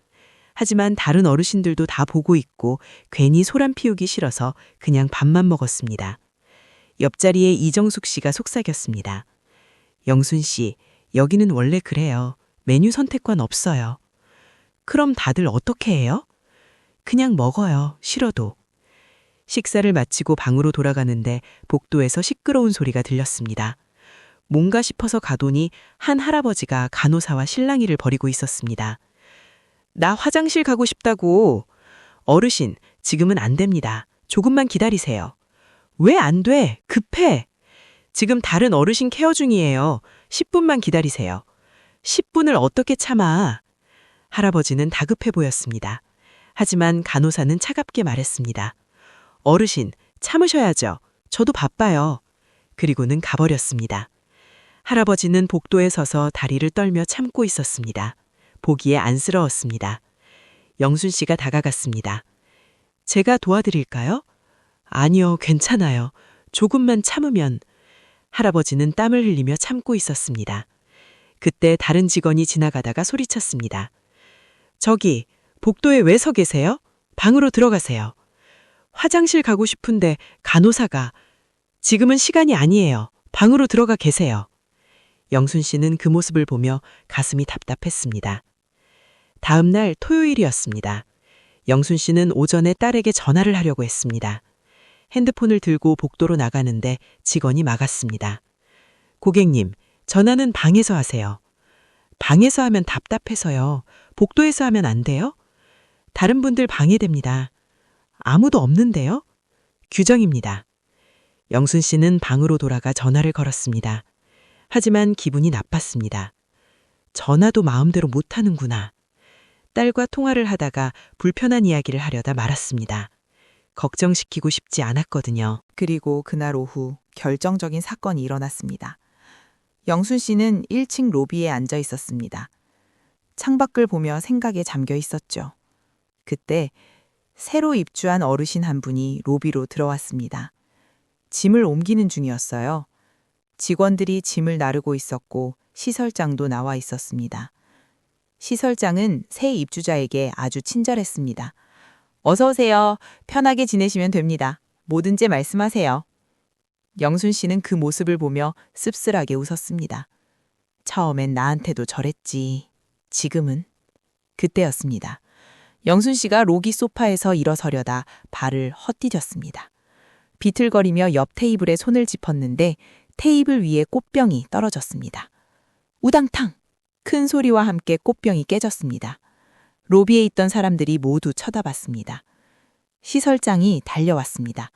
하지만 다른 어르신들도 다 보고 있고 괜히 소란 피우기 싫어서 그냥 밥만 먹었습니다. 옆자리에 이정숙 씨가 속삭였습니다. 영순 씨, 여기는 원래 그래요. 메뉴 선택권 없어요. 그럼 다들 어떻게 해요? 그냥 먹어요. 싫어도. 식사를 마치고 방으로 돌아가는데 복도에서 시끄러운 소리가 들렸습니다. 뭔가 싶어서 가더니 한 할아버지가 간호사와 실랑이를 벌이고 있었습니다. 나 화장실 가고 싶다고. 어르신, 지금은 안 됩니다. 조금만 기다리세요. 왜 안 돼? 급해. 지금 다른 어르신 케어 중이에요. 10분만 기다리세요. 10분을 어떻게 참아? 할아버지는 다급해 보였습니다. 하지만 간호사는 차갑게 말했습니다. 어르신, 참으셔야죠. 저도 바빠요. 그리고는 가버렸습니다. 할아버지는 복도에 서서 다리를 떨며 참고 있었습니다. 보기에 안쓰러웠습니다. 영순 씨가 다가갔습니다. 제가 도와드릴까요? 아니요, 괜찮아요. 조금만 참으면. 할아버지는 땀을 흘리며 참고 있었습니다. 그때 다른 직원이 지나가다가 소리쳤습니다. 저기, 복도에 왜 서 계세요? 방으로 들어가세요. 화장실 가고 싶은데 간호사가. 지금은 시간이 아니에요. 방으로 들어가 계세요. 영순 씨는 그 모습을 보며 가슴이 답답했습니다. 다음 날 토요일이었습니다. 영순 씨는 오전에 딸에게 전화를 하려고 했습니다. 핸드폰을 들고 복도로 나가는데 직원이 막았습니다. 고객님, 전화는 방에서 하세요. 방에서 하면 답답해서요. 복도에서 하면 안 돼요? 다른 분들 방해됩니다. 아무도 없는데요? 규정입니다. 영순 씨는 방으로 돌아가 전화를 걸었습니다. 하지만 기분이 나빴습니다. 전화도 마음대로 못하는구나. 딸과 통화를 하다가 불편한 이야기를 하려다 말았습니다. 걱정시키고 싶지 않았거든요.
그리고 그날 오후 결정적인 사건이 일어났습니다. 영순 씨는 1층 로비에 앉아 있었습니다. 창밖을 보며 생각에 잠겨 있었죠. 그때 새로 입주한 어르신 한 분이 로비로 들어왔습니다. 짐을 옮기는 중이었어요. 직원들이 짐을 나르고 있었고 시설장도 나와 있었습니다. 시설장은 새 입주자에게 아주 친절했습니다. 어서 오세요. 편하게 지내시면 됩니다. 뭐든지 말씀하세요. 영순 씨는 그 모습을 보며 씁쓸하게 웃었습니다. 처음엔 나한테도 저랬지. 지금은? 그때였습니다. 영순 씨가 로기 소파에서 일어서려다 발을 헛디뎠습니다. 비틀거리며 옆 테이블에 손을 짚었는데 테이블 위에 꽃병이 떨어졌습니다. 우당탕! 큰 소리와 함께 꽃병이 깨졌습니다. 로비에 있던 사람들이 모두 쳐다봤습니다. 시설장이 달려왔습니다.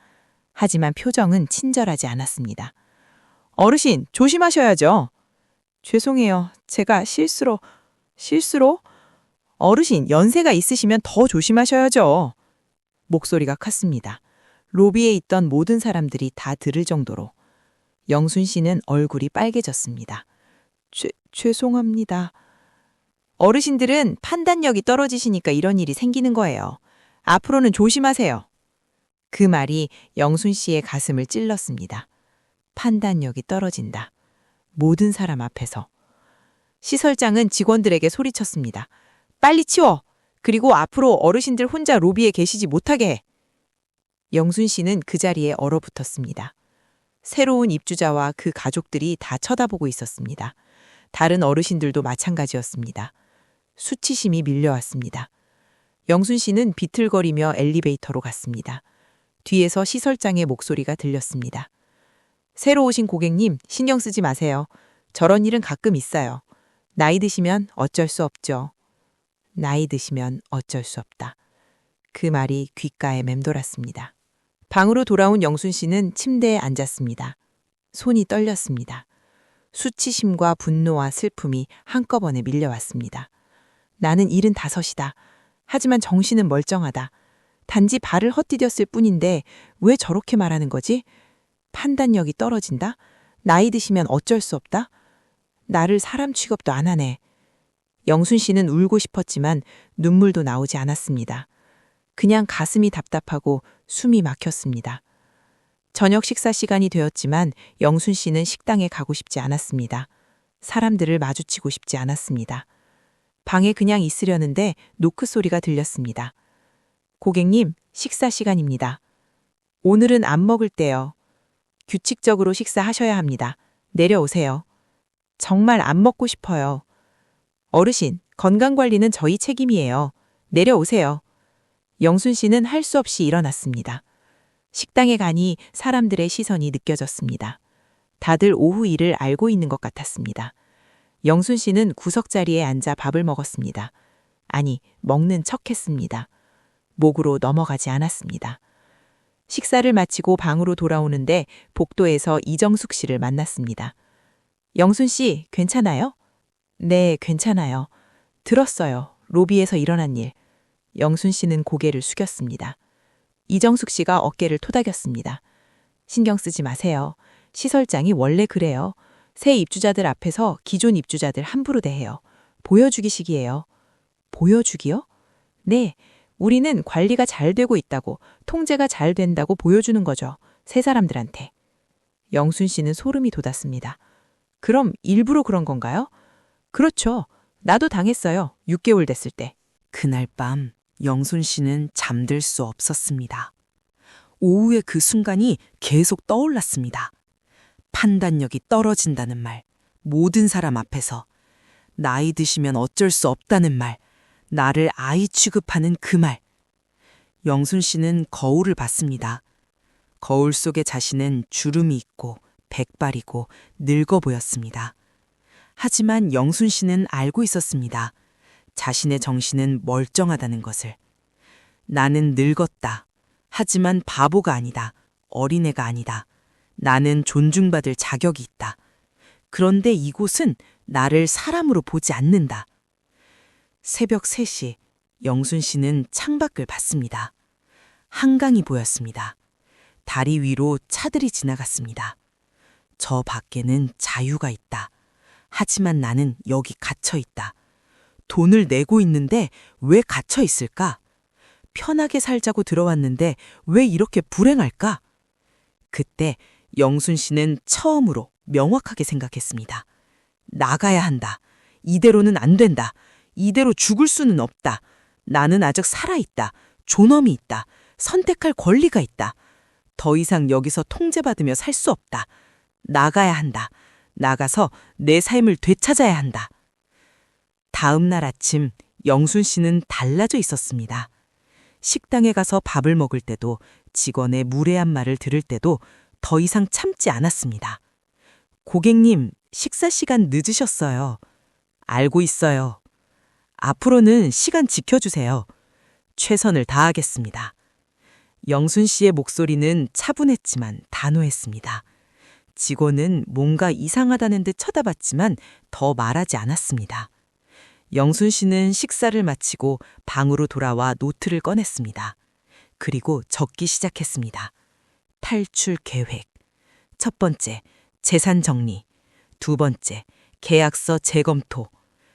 하지만 표정은 친절하지 않았습니다. 어르신, 조심하셔야죠. 죄송해요. 제가 실수로? 어르신, 연세가 있으시면 더 조심하셔야죠. 목소리가 컸습니다. 로비에 있던 모든 사람들이 다 들을 정도로. 영순 씨는 얼굴이 빨개졌습니다. 죄송합니다. 어르신들은 판단력이 떨어지시니까 이런 일이 생기는 거예요. 앞으로는 조심하세요. 그 말이 영순 씨의 가슴을 찔렀습니다. 판단력이 떨어진다. 모든 사람 앞에서. 시설장은 직원들에게 소리쳤습니다. 빨리 치워! 그리고 앞으로 어르신들 혼자 로비에 계시지 못하게 해! 영순 씨는 그 자리에 얼어붙었습니다. 새로운 입주자와 그 가족들이 다 쳐다보고 있었습니다. 다른 어르신들도 마찬가지였습니다. 수치심이 밀려왔습니다. 영순 씨는 비틀거리며 엘리베이터로 갔습니다. 뒤에서 시설장의 목소리가 들렸습니다. 새로 오신 고객님, 신경 쓰지 마세요. 저런 일은 가끔 있어요. 나이 드시면 어쩔 수 없죠. 나이 드시면 어쩔 수 없다. 그 말이 귓가에 맴돌았습니다. 방으로 돌아온 영순 씨는 침대에 앉았습니다. 손이 떨렸습니다. 수치심과 분노와 슬픔이 한꺼번에 밀려왔습니다. 나는 75이다. 하지만 정신은 멀쩡하다. 단지 발을 헛디뎠을 뿐인데 왜 저렇게 말하는 거지? 판단력이 떨어진다? 나이 드시면 어쩔 수 없다? 나를 사람 취급도 안 하네. 영순 씨는 울고 싶었지만 눈물도 나오지 않았습니다. 그냥 가슴이 답답하고 숨이 막혔습니다.
저녁 식사 시간이 되었지만 영순 씨는 식당에 가고 싶지 않았습니다. 사람들을 마주치고 싶지 않았습니다. 방에 그냥 있으려는데 노크 소리가 들렸습니다. 고객님, 식사 시간입니다. 오늘은 안 먹을 때요. 규칙적으로 식사하셔야 합니다. 내려오세요. 정말 안 먹고 싶어요. 어르신, 건강관리는 저희 책임이에요. 내려오세요. 영순 씨는 할 수 없이 일어났습니다. 식당에 가니 사람들의 시선이 느껴졌습니다. 다들 오후 일을 알고 있는 것 같았습니다. 영순 씨는 구석자리에 앉아 밥을 먹었습니다. 아니, 먹는 척 했습니다. 목으로 넘어가지 않았습니다. 식사를 마치고 방으로 돌아오는데 복도에서 이정숙 씨를 만났습니다. 영순 씨, 괜찮아요? 네, 괜찮아요. 들었어요. 로비에서 일어난 일. 영순 씨는 고개를 숙였습니다. 이정숙 씨가 어깨를 토닥였습니다. 신경 쓰지 마세요. 시설장이 원래 그래요. 새 입주자들 앞에서 기존 입주자들 함부로 대해요. 보여주기식이에요. 보여주기요? 네, 우리는 관리가 잘 되고 있다고, 통제가 잘 된다고 보여주는 거죠. 새 사람들한테. 영순 씨는 소름이 돋았습니다. 그럼 일부러 그런 건가요? 그렇죠. 나도 당했어요. 6개월 됐을 때.
그날 밤 영순 씨는 잠들 수 없었습니다. 오후의 그 순간이 계속 떠올랐습니다. 판단력이 떨어진다는 말, 모든 사람 앞에서 나이 드시면 어쩔 수 없다는 말, 나를 아이 취급하는 그 말. 영순 씨는 거울을 봤습니다. 거울 속의 자신은 주름이 있고 백발이고 늙어 보였습니다. 하지만 영순 씨는 알고 있었습니다. 자신의 정신은 멀쩡하다는 것을. 나는 늙었다. 하지만 바보가 아니다. 어린애가 아니다. 나는 존중받을 자격이 있다. 그런데 이곳은 나를 사람으로 보지 않는다. 새벽 3시, 영순 씨는 창밖을 봤습니다. 한강이 보였습니다. 다리 위로 차들이 지나갔습니다. 저 밖에는 자유가 있다. 하지만 나는 여기 갇혀 있다. 돈을 내고 있는데 왜 갇혀 있을까? 편하게 살자고 들어왔는데 왜 이렇게 불행할까? 그때 영순 씨는 처음으로 명확하게 생각했습니다. 나가야 한다. 이대로는 안 된다. 이대로 죽을 수는 없다. 나는 아직 살아있다. 존엄이 있다. 선택할 권리가 있다. 더 이상 여기서 통제받으며 살 수 없다. 나가야 한다. 나가서 내 삶을 되찾아야 한다. 다음 날 아침 영순 씨는 달라져 있었습니다. 식당에 가서 밥을 먹을 때도 직원의 무례한 말을 들을 때도 더 이상 참지 않았습니다. 고객님, 식사 시간 늦으셨어요. 알고 있어요. 앞으로는 시간 지켜주세요. 최선을 다하겠습니다. 영순 씨의 목소리는 차분했지만 단호했습니다. 직원은 뭔가 이상하다는 듯 쳐다봤지만 더 말하지 않았습니다. 영순 씨는 식사를 마치고 방으로 돌아와 노트를 꺼냈습니다. 그리고 적기 시작했습니다. 탈출 계획. 첫 번째, 재산 정리. 두 번째, 계약서 재검토.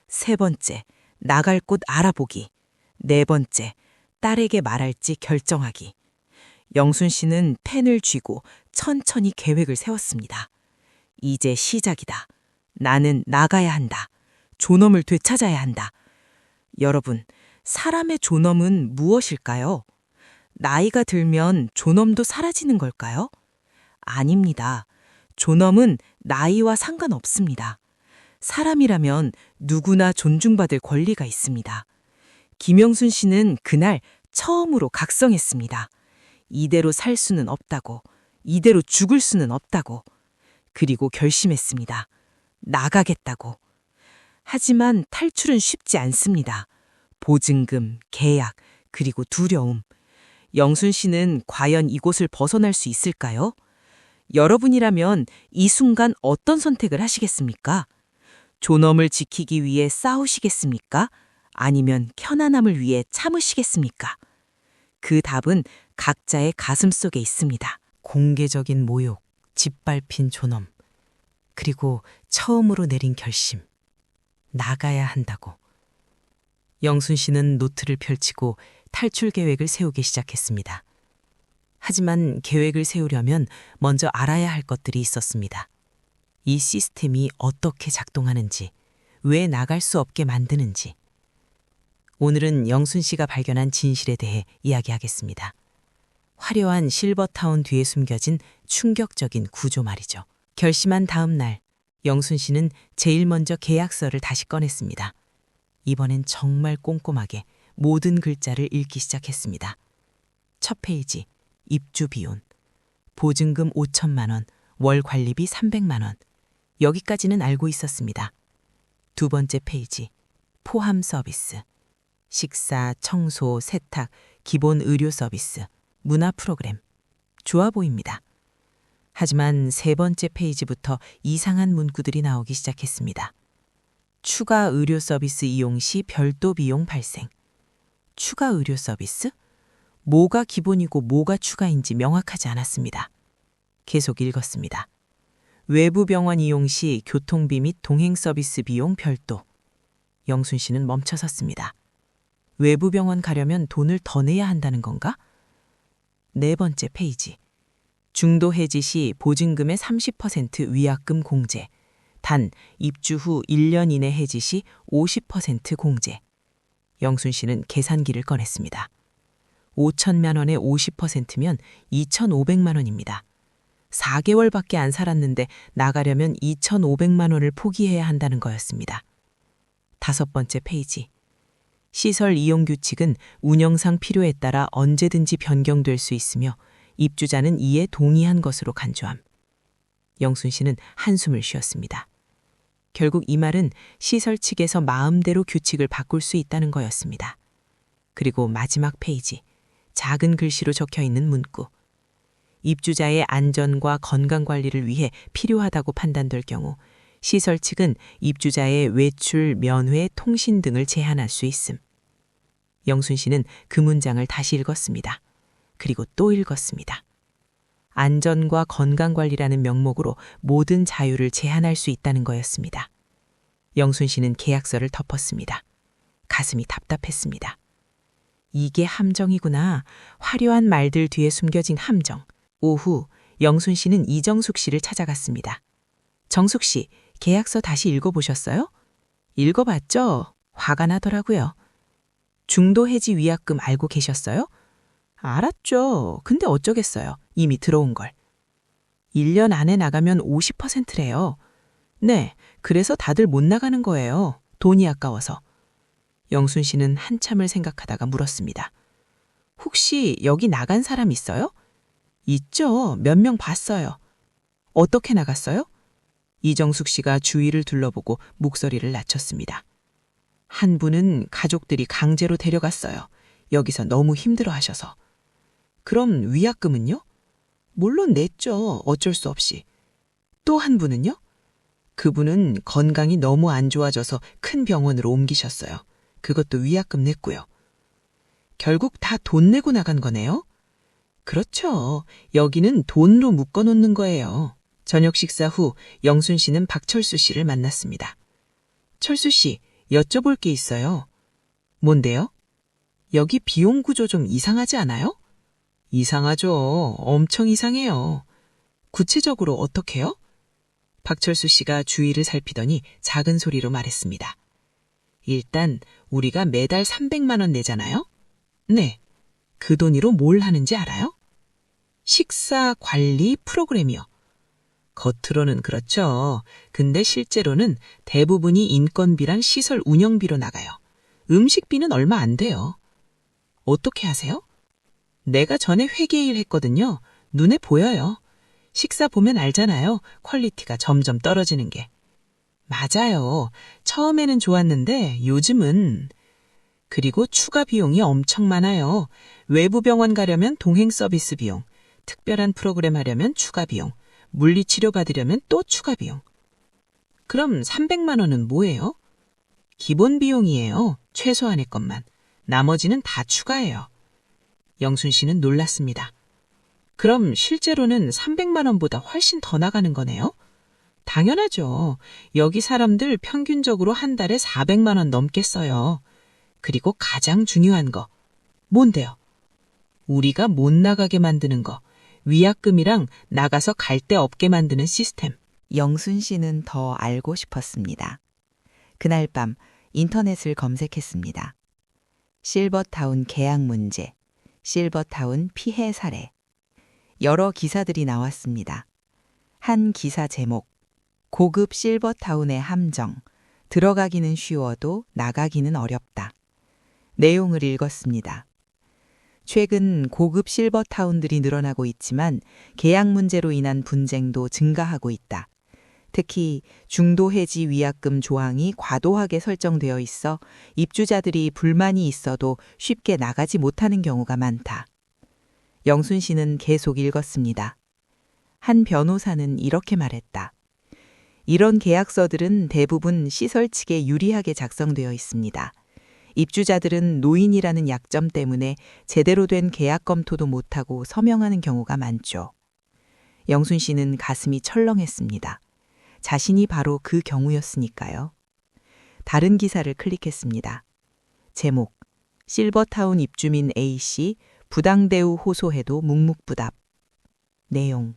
세 번째, 나갈 곳 알아보기. 네 번째, 딸에게 말할지 결정하기. 영순 씨는 펜을 쥐고 천천히 계획을 세웠습니다. 이제 시작이다. 나는 나가야 한다. 존엄을 되찾아야 한다. 여러분, 사람의 존엄은 무엇일까요? 나이가 들면 존엄도 사라지는 걸까요? 아닙니다. 존엄은 나이와 상관없습니다. 사람이라면 누구나 존중받을 권리가 있습니다. 김영순 씨는 그날 처음으로 각성했습니다. 이대로 살 수는 없다고, 이대로 죽을 수는 없다고, 그리고 결심했습니다. 나가겠다고. 하지만 탈출은 쉽지 않습니다. 보증금, 계약, 그리고 두려움. 영순 씨는 과연 이곳을 벗어날 수 있을까요? 여러분이라면 이 순간 어떤 선택을 하시겠습니까? 존엄을 지키기 위해 싸우시겠습니까? 아니면 편안함을 위해 참으시겠습니까? 그 답은 각자의 가슴 속에 있습니다. 공개적인 모욕, 짓밟힌 존엄, 그리고 처음으로 내린 결심. 나가야 한다고. 영순 씨는 노트를 펼치고 탈출 계획을 세우기 시작했습니다. 하지만 계획을 세우려면 먼저 알아야 할 것들이 있었습니다. 이 시스템이 어떻게 작동하는지, 왜 나갈 수 없게 만드는지. 오늘은 영순 씨가 발견한 진실에 대해 이야기하겠습니다. 화려한 실버타운 뒤에 숨겨진 충격적인 구조 말이죠. 결심한 다음 날, 영순 씨는 제일 먼저 계약서를 다시 꺼냈습니다. 이번엔 정말 꼼꼼하게 모든 글자를 읽기 시작했습니다. 첫 페이지, 입주 비용, 보증금 5천만 원, 월 관리비 300만 원. 여기까지는 알고 있었습니다. 두 번째 페이지, 포함 서비스, 식사, 청소, 세탁, 기본 의료 서비스, 문화 프로그램. 좋아 보입니다. 하지만 세 번째 페이지부터 이상한 문구들이 나오기 시작했습니다. 추가 의료 서비스 이용 시 별도 비용 발생. 추가 의료 서비스? 뭐가 기본이고 뭐가 추가인지 명확하지 않았습니다. 계속 읽었습니다. 외부 병원 이용 시 교통비 및 동행 서비스 비용 별도. 영순 씨는 멈춰섰습니다. 외부 병원 가려면 돈을 더 내야 한다는 건가? 네 번째 페이지. 중도 해지 시 보증금의 30% 위약금 공제. 단 입주 후 1년 이내 해지 시 50% 공제. 영순 씨는 계산기를 꺼냈습니다. 5천만 원의 50%면 2,500만 원입니다. 4개월밖에 안 살았는데 나가려면 2,500만 원을 포기해야 한다는 거였습니다. 다섯 번째 페이지. 시설 이용 규칙은 운영상 필요에 따라 언제든지 변경될 수 있으며 입주자는 이에 동의한 것으로 간주함. 영순 씨는 한숨을 쉬었습니다. 결국 이 말은 시설 측에서 마음대로 규칙을 바꿀 수 있다는 거였습니다. 그리고 마지막 페이지, 작은 글씨로 적혀 있는 문구. 입주자의 안전과 건강 관리를 위해 필요하다고 판단될 경우 시설 측은 입주자의 외출, 면회, 통신 등을 제한할 수 있음. 영순 씨는 그 문장을 다시 읽었습니다. 그리고 또 읽었습니다. 안전과 건강관리라는 명목으로 모든 자유를 제한할 수 있다는 거였습니다. 영순 씨는 계약서를 덮었습니다. 가슴이 답답했습니다. 이게 함정이구나. 화려한 말들 뒤에 숨겨진 함정. 오후, 영순 씨는 이정숙 씨를 찾아갔습니다. 정숙 씨, 계약서 다시 읽어보셨어요? 읽어봤죠? 화가 나더라고요. 중도 해지 위약금 알고 계셨어요? 알았죠. 근데 어쩌겠어요. 이미 들어온 걸. 1년 안에 나가면 50%래요. 네, 그래서 다들 못 나가는 거예요. 돈이 아까워서. 영순 씨는 한참을 생각하다가 물었습니다. 혹시 여기 나간 사람 있어요? 있죠. 몇 명 봤어요. 어떻게 나갔어요? 이정숙 씨가 주위를 둘러보고 목소리를 낮췄습니다. 한 분은 가족들이 강제로 데려갔어요. 여기서 너무 힘들어 하셔서. 그럼 위약금은요? 물론 냈죠. 어쩔 수 없이. 또 한 분은요? 그분은 건강이 너무 안 좋아져서 큰 병원으로 옮기셨어요. 그것도 위약금 냈고요. 결국 다 돈 내고 나간 거네요? 그렇죠. 여기는 돈으로 묶어놓는 거예요. 저녁 식사 후 영순 씨는 박철수 씨를 만났습니다. 철수 씨, 여쭤볼 게 있어요. 뭔데요? 여기 비용 구조 좀 이상하지 않아요? 이상하죠. 엄청 이상해요. 구체적으로 어떻게요? 박철수 씨가 주위를 살피더니 작은 소리로 말했습니다. 일단 우리가 매달 300만 원 내잖아요? 네. 그 돈으로 뭘 하는지 알아요? 식사 관리 프로그램이요. 겉으로는 그렇죠. 근데 실제로는 대부분이 인건비랑 시설 운영비로 나가요. 음식비는 얼마 안 돼요. 어떻게 하세요? 내가 전에 회계일 했거든요. 눈에 보여요. 식사 보면 알잖아요. 퀄리티가 점점 떨어지는 게. 맞아요. 처음에는 좋았는데 요즘은. 그리고 추가 비용이 엄청 많아요. 외부 병원 가려면 동행 서비스 비용, 특별한 프로그램 하려면 추가 비용, 물리치료 받으려면 또 추가 비용. 그럼 300만 원은 뭐예요? 기본 비용이에요. 최소한의 것만. 나머지는 다 추가예요. 영순 씨는 놀랐습니다. 그럼 실제로는 300만 원보다 훨씬 더 나가는 거네요? 당연하죠. 여기 사람들 평균적으로 한 달에 400만 원 넘게 써요. 그리고 가장 중요한 거. 뭔데요?
우리가 못 나가게 만드는 거, 위약금이랑 나가서 갈 데 없게 만드는 시스템.
영순 씨는 더 알고 싶었습니다. 그날 밤 인터넷을 검색했습니다. 실버타운 계약 문제, 실버타운 피해 사례. 여러 기사들이 나왔습니다. 한 기사 제목, 고급 실버타운의 함정, 들어가기는 쉬워도 나가기는 어렵다. 내용을 읽었습니다. 최근 고급 실버타운들이 늘어나고 있지만 계약 문제로 인한 분쟁도 증가하고 있다. 특히 중도 해지 위약금 조항이 과도하게 설정되어 있어 입주자들이 불만이 있어도 쉽게 나가지 못하는 경우가 많다. 영순 씨는 계속 읽었습니다. 한 변호사는 이렇게 말했다. 이런 계약서들은 대부분 시설 측에 유리하게 작성되어 있습니다. 입주자들은 노인이라는 약점 때문에 제대로 된 계약 검토도 못하고 서명하는 경우가 많죠. 영순 씨는 가슴이 철렁했습니다. 자신이 바로 그 경우였으니까요. 다른 기사를 클릭했습니다. 제목, 실버타운 입주민 A씨 부당대우 호소해도 묵묵부답. 내용,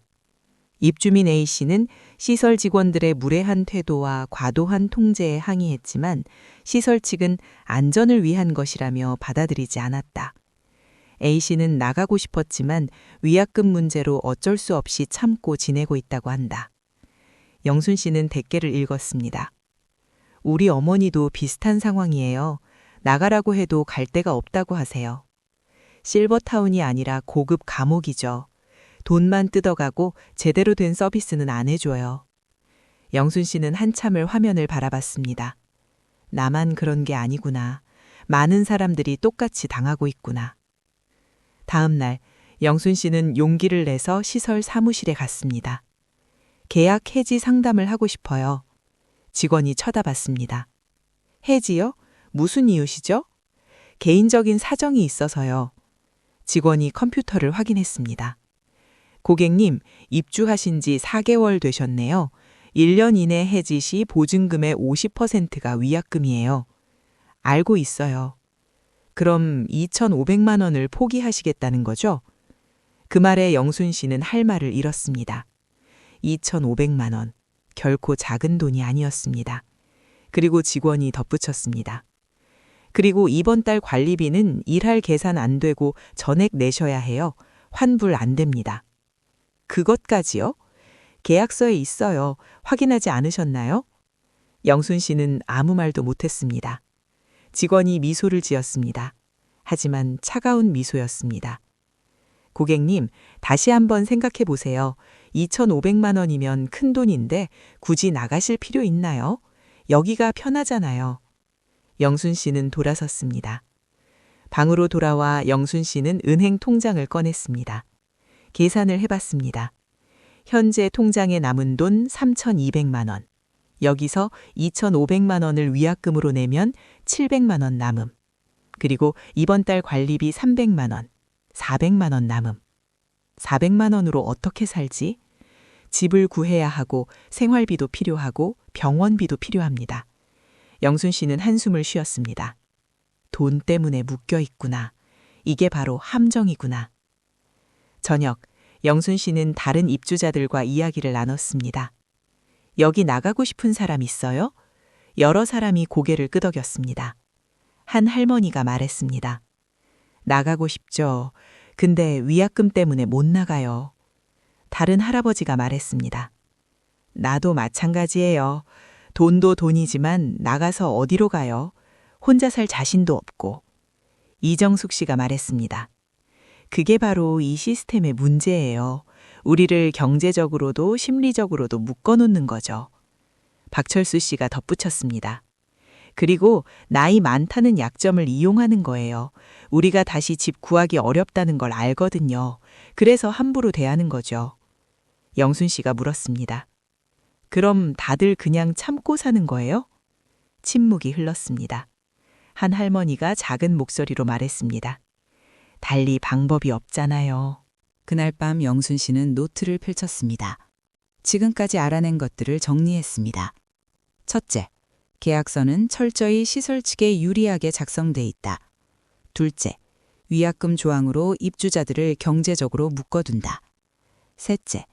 입주민 A씨는 시설 직원들의 무례한 태도와 과도한 통제에 항의했지만 시설 측은 안전을 위한 것이라며 받아들이지 않았다. A씨는 나가고 싶었지만 위약금 문제로 어쩔 수 없이 참고 지내고 있다고 한다. 영순 씨는 댓글을 읽었습니다. 우리 어머니도 비슷한 상황이에요. 나가라고 해도 갈 데가 없다고 하세요. 실버타운이 아니라 고급 감옥이죠. 돈만 뜯어가고 제대로 된 서비스는 안 해줘요. 영순 씨는 한참을 화면을 바라봤습니다. 나만 그런 게 아니구나. 많은 사람들이 똑같이 당하고 있구나. 다음 날 영순 씨는 용기를 내서 시설 사무실에 갔습니다. 계약 해지 상담을 하고 싶어요. 직원이 쳐다봤습니다. 해지요? 무슨 이유시죠? 개인적인 사정이 있어서요. 직원이 컴퓨터를 확인했습니다. 고객님, 입주하신 지 4개월 되셨네요. 1년 이내 해지 시 보증금의 50%가 위약금이에요. 알고 있어요. 그럼 2,500만 원을 포기하시겠다는 거죠? 그 말에 영순 씨는 할 말을 잃었습니다. 2,500만 원. 결코 작은 돈이 아니었습니다. 그리고 직원이 덧붙였습니다. 그리고 이번 달 관리비는 일할 계산 안 되고 전액 내셔야 해요. 환불 안 됩니다. 그것까지요? 계약서에 있어요. 확인하지 않으셨나요? 영순 씨는 아무 말도 못했습니다. 직원이 미소를 지었습니다. 하지만 차가운 미소였습니다. 고객님, 다시 한번 생각해 보세요. 2,500만 원이면 큰 돈인데 굳이 나가실 필요 있나요? 여기가 편하잖아요. 영순 씨는 돌아섰습니다. 방으로 돌아와 영순 씨는 은행 통장을 꺼냈습니다. 계산을 해봤습니다. 현재 통장에 남은 돈 3,200만 원. 여기서 2,500만 원을 위약금으로 내면 700만 원 남음. 그리고 이번 달 관리비 300만 원, 400만 원 남음. 400만 원으로 어떻게 살지? 집을 구해야 하고 생활비도 필요하고 병원비도 필요합니다. 영순 씨는 한숨을 쉬었습니다. 돈 때문에 묶여 있구나. 이게 바로 함정이구나. 저녁, 영순 씨는 다른 입주자들과 이야기를 나눴습니다. 여기 나가고 싶은 사람 있어요? 여러 사람이 고개를 끄덕였습니다. 한 할머니가 말했습니다. 나가고 싶죠. 근데 위약금 때문에 못 나가요. 다른 할아버지가 말했습니다. 나도 마찬가지예요. 돈도 돈이지만 나가서 어디로 가요? 혼자 살 자신도 없고. 이정숙 씨가 말했습니다. 그게 바로 이 시스템의 문제예요. 우리를 경제적으로도 심리적으로도 묶어놓는 거죠. 박철수 씨가 덧붙였습니다. 그리고 나이 많다는 약점을 이용하는 거예요. 우리가 다시 집 구하기 어렵다는 걸 알거든요. 그래서 함부로 대하는 거죠. 영순 씨가 물었습니다. 그럼 다들 그냥 참고 사는 거예요? 침묵이 흘렀습니다. 한 할머니가 작은 목소리로 말했습니다. 달리 방법이 없잖아요.
그날 밤 영순 씨는 노트를 펼쳤습니다. 지금까지 알아낸 것들을 정리했습니다. 첫째, 계약서는 철저히 시설 측에 유리하게 작성돼 있다. 둘째,
위약금 조항으로 입주자들을 경제적으로 묶어둔다. 셋째,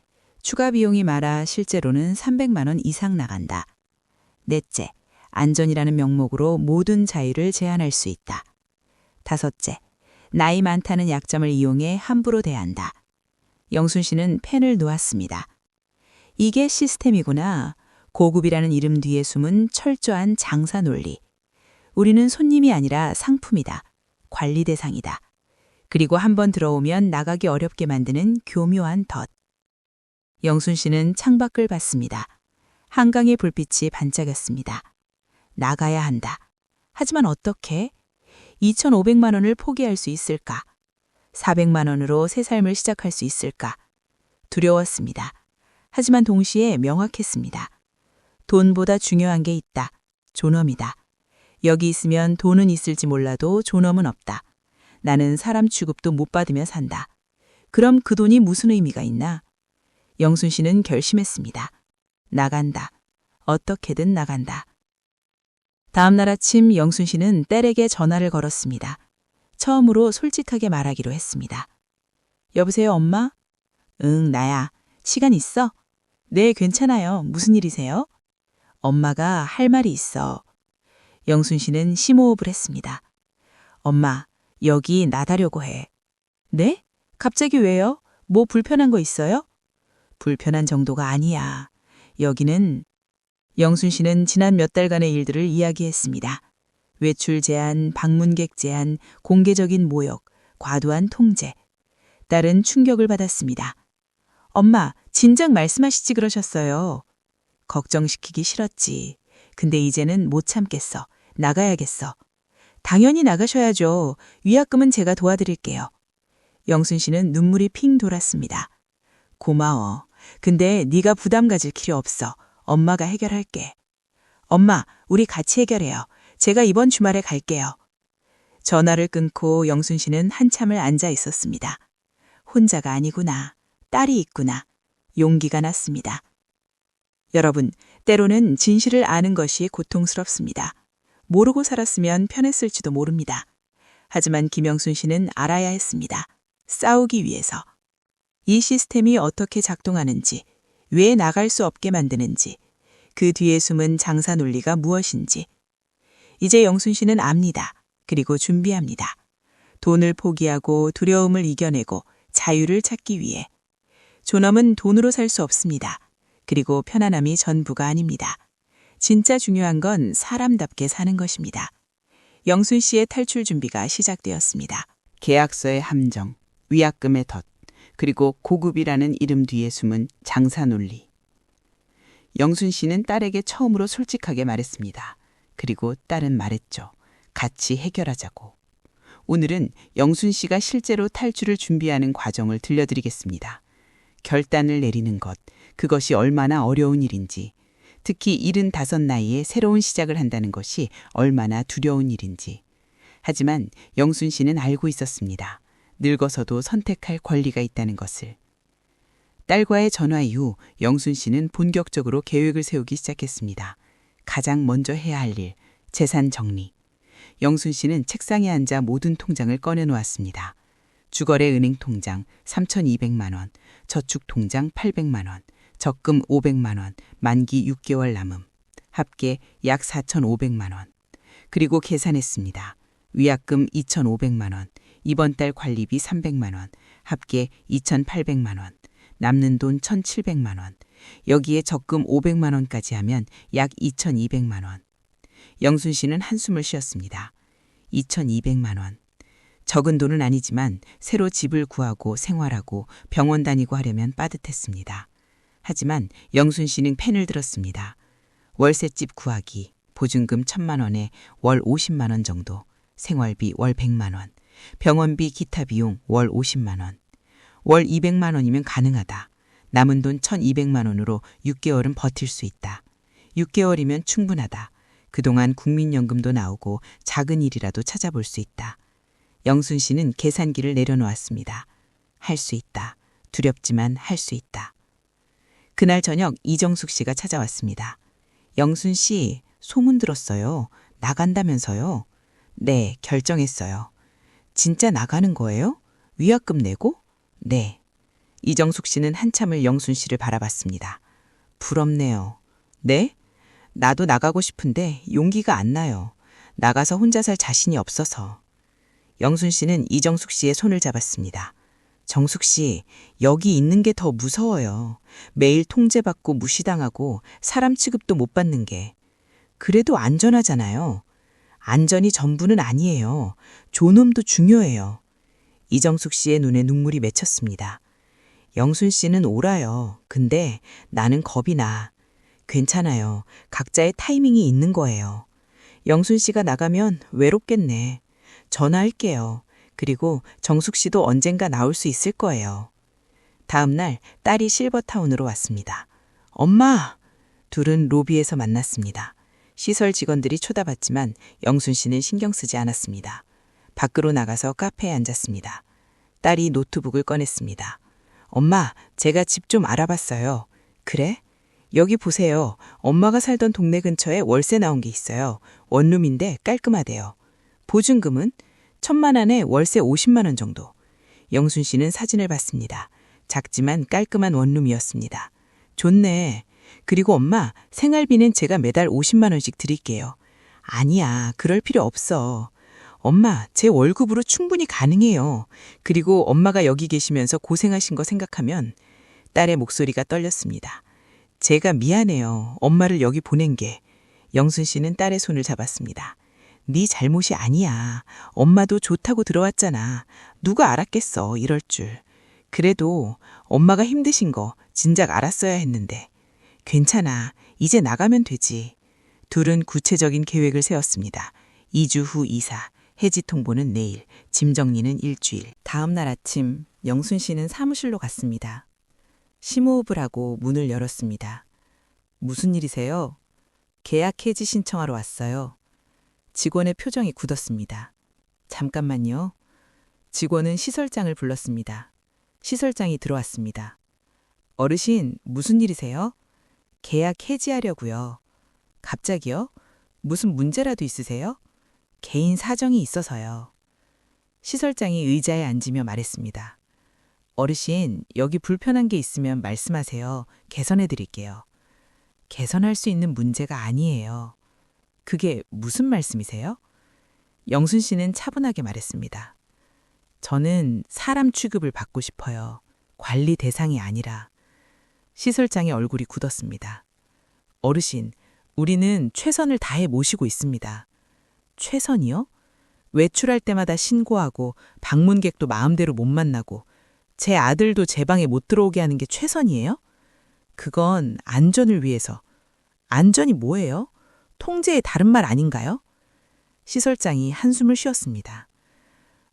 추가 비용이 많아 실제로는 300만 원 이상 나간다. 넷째, 안전이라는 명목으로 모든 자유를 제한할 수 있다. 다섯째, 나이 많다는 약점을 이용해 함부로 대한다. 영순 씨는 펜을 놓았습니다. 이게 시스템이구나. 고급이라는 이름 뒤에 숨은 철저한 장사 논리. 우리는 손님이 아니라 상품이다. 관리 대상이다. 그리고 한번 들어오면 나가기 어렵게 만드는 교묘한 덫. 영순 씨는 창밖을 봤습니다. 한강의 불빛이 반짝였습니다. 나가야 한다. 하지만 어떻게? 2,500만 원을 포기할 수 있을까? 400만 원으로 새 삶을 시작할 수 있을까? 두려웠습니다. 하지만 동시에 명확했습니다. 돈보다 중요한 게 있다. 존엄이다. 여기 있으면 돈은 있을지 몰라도 존엄은 없다. 나는 사람 취급도 못 받으며 산다. 그럼 그 돈이 무슨 의미가 있나? 영순 씨는 결심했습니다. 나간다. 어떻게든 나간다. 다음 날 아침 영순 씨는 딸에게 전화를 걸었습니다. 처음으로 솔직하게 말하기로 했습니다. 여보세요, 엄마? 응, 나야. 시간 있어? 네, 괜찮아요. 무슨 일이세요? 엄마가 할 말이 있어. 영순 씨는 심호흡을 했습니다. 엄마, 여기 나가려고 해. 네? 갑자기 왜요? 뭐 불편한 거 있어요? 불편한 정도가 아니야. 여기는 영순 씨는 지난 몇 달간의 일들을 이야기했습니다. 외출 제한, 방문객 제한, 공개적인 모욕, 과도한 통제. 딸은 충격을 받았습니다. 엄마, 진작 말씀하시지 그러셨어요. 걱정시키기 싫었지. 근데 이제는 못 참겠어. 나가야겠어. 당연히 나가셔야죠. 위약금은 제가 도와드릴게요. 영순 씨는 눈물이 핑 돌았습니다. 고마워. 근데 네가 부담 가질 필요 없어. 엄마가 해결할게. 엄마, 우리 같이 해결해요. 제가 이번 주말에 갈게요. 전화를 끊고 영순 씨는 한참을 앉아 있었습니다. 혼자가 아니구나. 딸이 있구나. 용기가 났습니다. 여러분, 때로는 진실을 아는 것이 고통스럽습니다. 모르고 살았으면 편했을지도 모릅니다. 하지만 김영순 씨는 알아야 했습니다. 싸우기 위해서. 이 시스템이 어떻게 작동하는지, 왜 나갈 수 없게 만드는지, 그 뒤에 숨은 장사 논리가 무엇인지. 이제 영순 씨는 압니다. 그리고 준비합니다. 돈을 포기하고 두려움을 이겨내고 자유를 찾기 위해. 존엄은 돈으로 살 수 없습니다. 그리고 편안함이 전부가 아닙니다. 진짜 중요한 건 사람답게 사는 것입니다. 영순 씨의 탈출 준비가 시작되었습니다.
계약서의 함정, 위약금의 덫, 그리고 고급이라는 이름 뒤에 숨은 장사 논리. 영순 씨는 딸에게 처음으로 솔직하게 말했습니다. 그리고 딸은 말했죠. 같이 해결하자고. 오늘은 영순 씨가 실제로 탈출을 준비하는 과정을 들려드리겠습니다. 결단을 내리는 것, 그것이 얼마나 어려운 일인지, 특히 75 나이에 새로운 시작을 한다는 것이 얼마나 두려운 일인지. 하지만 영순 씨는 알고 있었습니다. 늙어서도 선택할 권리가 있다는 것을. 딸과의 전화 이후 영순 씨는 본격적으로 계획을 세우기 시작했습니다. 가장 먼저 해야 할 일, 재산 정리. 영순 씨는 책상에 앉아 모든 통장을 꺼내놓았습니다. 주거래 은행 통장 3,200만 원, 저축 통장 800만 원, 적금 500만 원, 만기 6개월 남음. 합계 약 4,500만 원. 그리고 계산했습니다. 위약금 2,500만 원, 이번 달 관리비 300만 원, 합계 2,800만 원, 남는 돈 1,700만 원, 여기에 적금 500만 원까지 하면 약 2,200만 원. 영순 씨는 한숨을 쉬었습니다. 2,200만 원. 적은 돈은 아니지만 새로 집을 구하고 생활하고 병원 다니고 하려면 빠듯했습니다. 하지만 영순 씨는 펜을 들었습니다. 월세집 구하기, 보증금 1,000만 원에 월 50만 원 정도, 생활비 월 100만 원, 병원비 기타 비용 월 50만 원. 월 200만 원이면 가능하다. 남은 돈 1,200만 원으로 6개월은 버틸 수 있다. 6개월이면 충분하다. 그동안 국민연금도 나오고 작은 일이라도 찾아볼 수 있다. 영순 씨는 계산기를 내려놓았습니다. 할 수 있다. 두렵지만 할 수 있다. 그날 저녁 이정숙 씨가 찾아왔습니다. 영순 씨, 소문 들었어요. 나간다면서요? 네, 결정했어요.
진짜 나가는 거예요? 위약금 내고? 네. 이정숙 씨는 한참을 영순 씨를 바라봤습니다. 부럽네요. 네? 나도 나가고 싶은데 용기가 안 나요. 나가서 혼자 살 자신이 없어서. 영순 씨는 이정숙 씨의 손을 잡았습니다. 정숙 씨, 여기 있는 게 더 무서워요. 매일 통제받고 무시당하고 사람 취급도 못 받는 게. 그래도 안전하잖아요. 안전이 전부는 아니에요. 존엄도 중요해요. 이정숙 씨의 눈에 눈물이 맺혔습니다. 영순 씨는 옳아요. 근데 나는 겁이 나. 괜찮아요. 각자의 타이밍이 있는 거예요. 영순 씨가 나가면 외롭겠네. 전화할게요. 그리고 정숙 씨도 언젠가 나올 수 있을 거예요. 다음 날 딸이 실버타운으로 왔습니다. 엄마! 둘은 로비에서 만났습니다. 시설 직원들이 쳐다봤지만 영순 씨는 신경 쓰지 않았습니다. 밖으로 나가서 카페에 앉았습니다. 딸이 노트북을 꺼냈습니다. 엄마, 제가 집 좀 알아봤어요. 그래? 여기 보세요. 엄마가 살던 동네 근처에 월세 나온 게 있어요. 원룸인데 깔끔하대요. 보증금은 1,000만 원에 월세 50만 원 정도. 영순 씨는 사진을 봤습니다. 작지만 깔끔한 원룸이었습니다. 좋네. 그리고 엄마, 생활비는 제가 매달 50만 원씩 드릴게요. 아니야, 그럴 필요 없어. 엄마, 제 월급으로 충분히 가능해요. 그리고 엄마가 여기 계시면서 고생하신 거 생각하면 딸의 목소리가 떨렸습니다. 제가 미안해요. 엄마를 여기 보낸 게. 영순 씨는 딸의 손을 잡았습니다. 네 잘못이 아니야. 엄마도 좋다고 들어왔잖아. 누가 알았겠어, 이럴 줄. 그래도 엄마가 힘드신 거 진작 알았어야 했는데. 괜찮아. 이제 나가면 되지. 둘은 구체적인 계획을 세웠습니다. 2주 후 이사, 해지 통보는 내일, 짐 정리는 일주일.
다음 날 아침 영순 씨는 사무실로 갔습니다. 심호흡을 하고 문을 열었습니다. 무슨 일이세요? 계약 해지 신청하러 왔어요. 직원의 표정이 굳었습니다. 잠깐만요. 직원은 시설장을 불렀습니다. 시설장이 들어왔습니다. 어르신, 무슨 일이세요? 계약 해지하려고요. 갑자기요? 무슨 문제라도 있으세요? 개인 사정이 있어서요. 시설장이 의자에 앉으며 말했습니다. 어르신, 여기 불편한 게 있으면 말씀하세요. 개선해 드릴게요. 개선할 수 있는 문제가 아니에요. 그게 무슨 말씀이세요? 영순 씨는 차분하게 말했습니다. 저는 사람 취급을 받고 싶어요. 관리 대상이 아니라. 시설장의 얼굴이 굳었습니다. 어르신, 우리는 최선을 다해 모시고 있습니다. 최선이요? 외출할 때마다 신고하고 방문객도 마음대로 못 만나고 제 아들도 제 방에 못 들어오게 하는 게 최선이에요? 그건 안전을 위해서. 안전이 뭐예요? 통제의 다른 말 아닌가요? 시설장이 한숨을 쉬었습니다.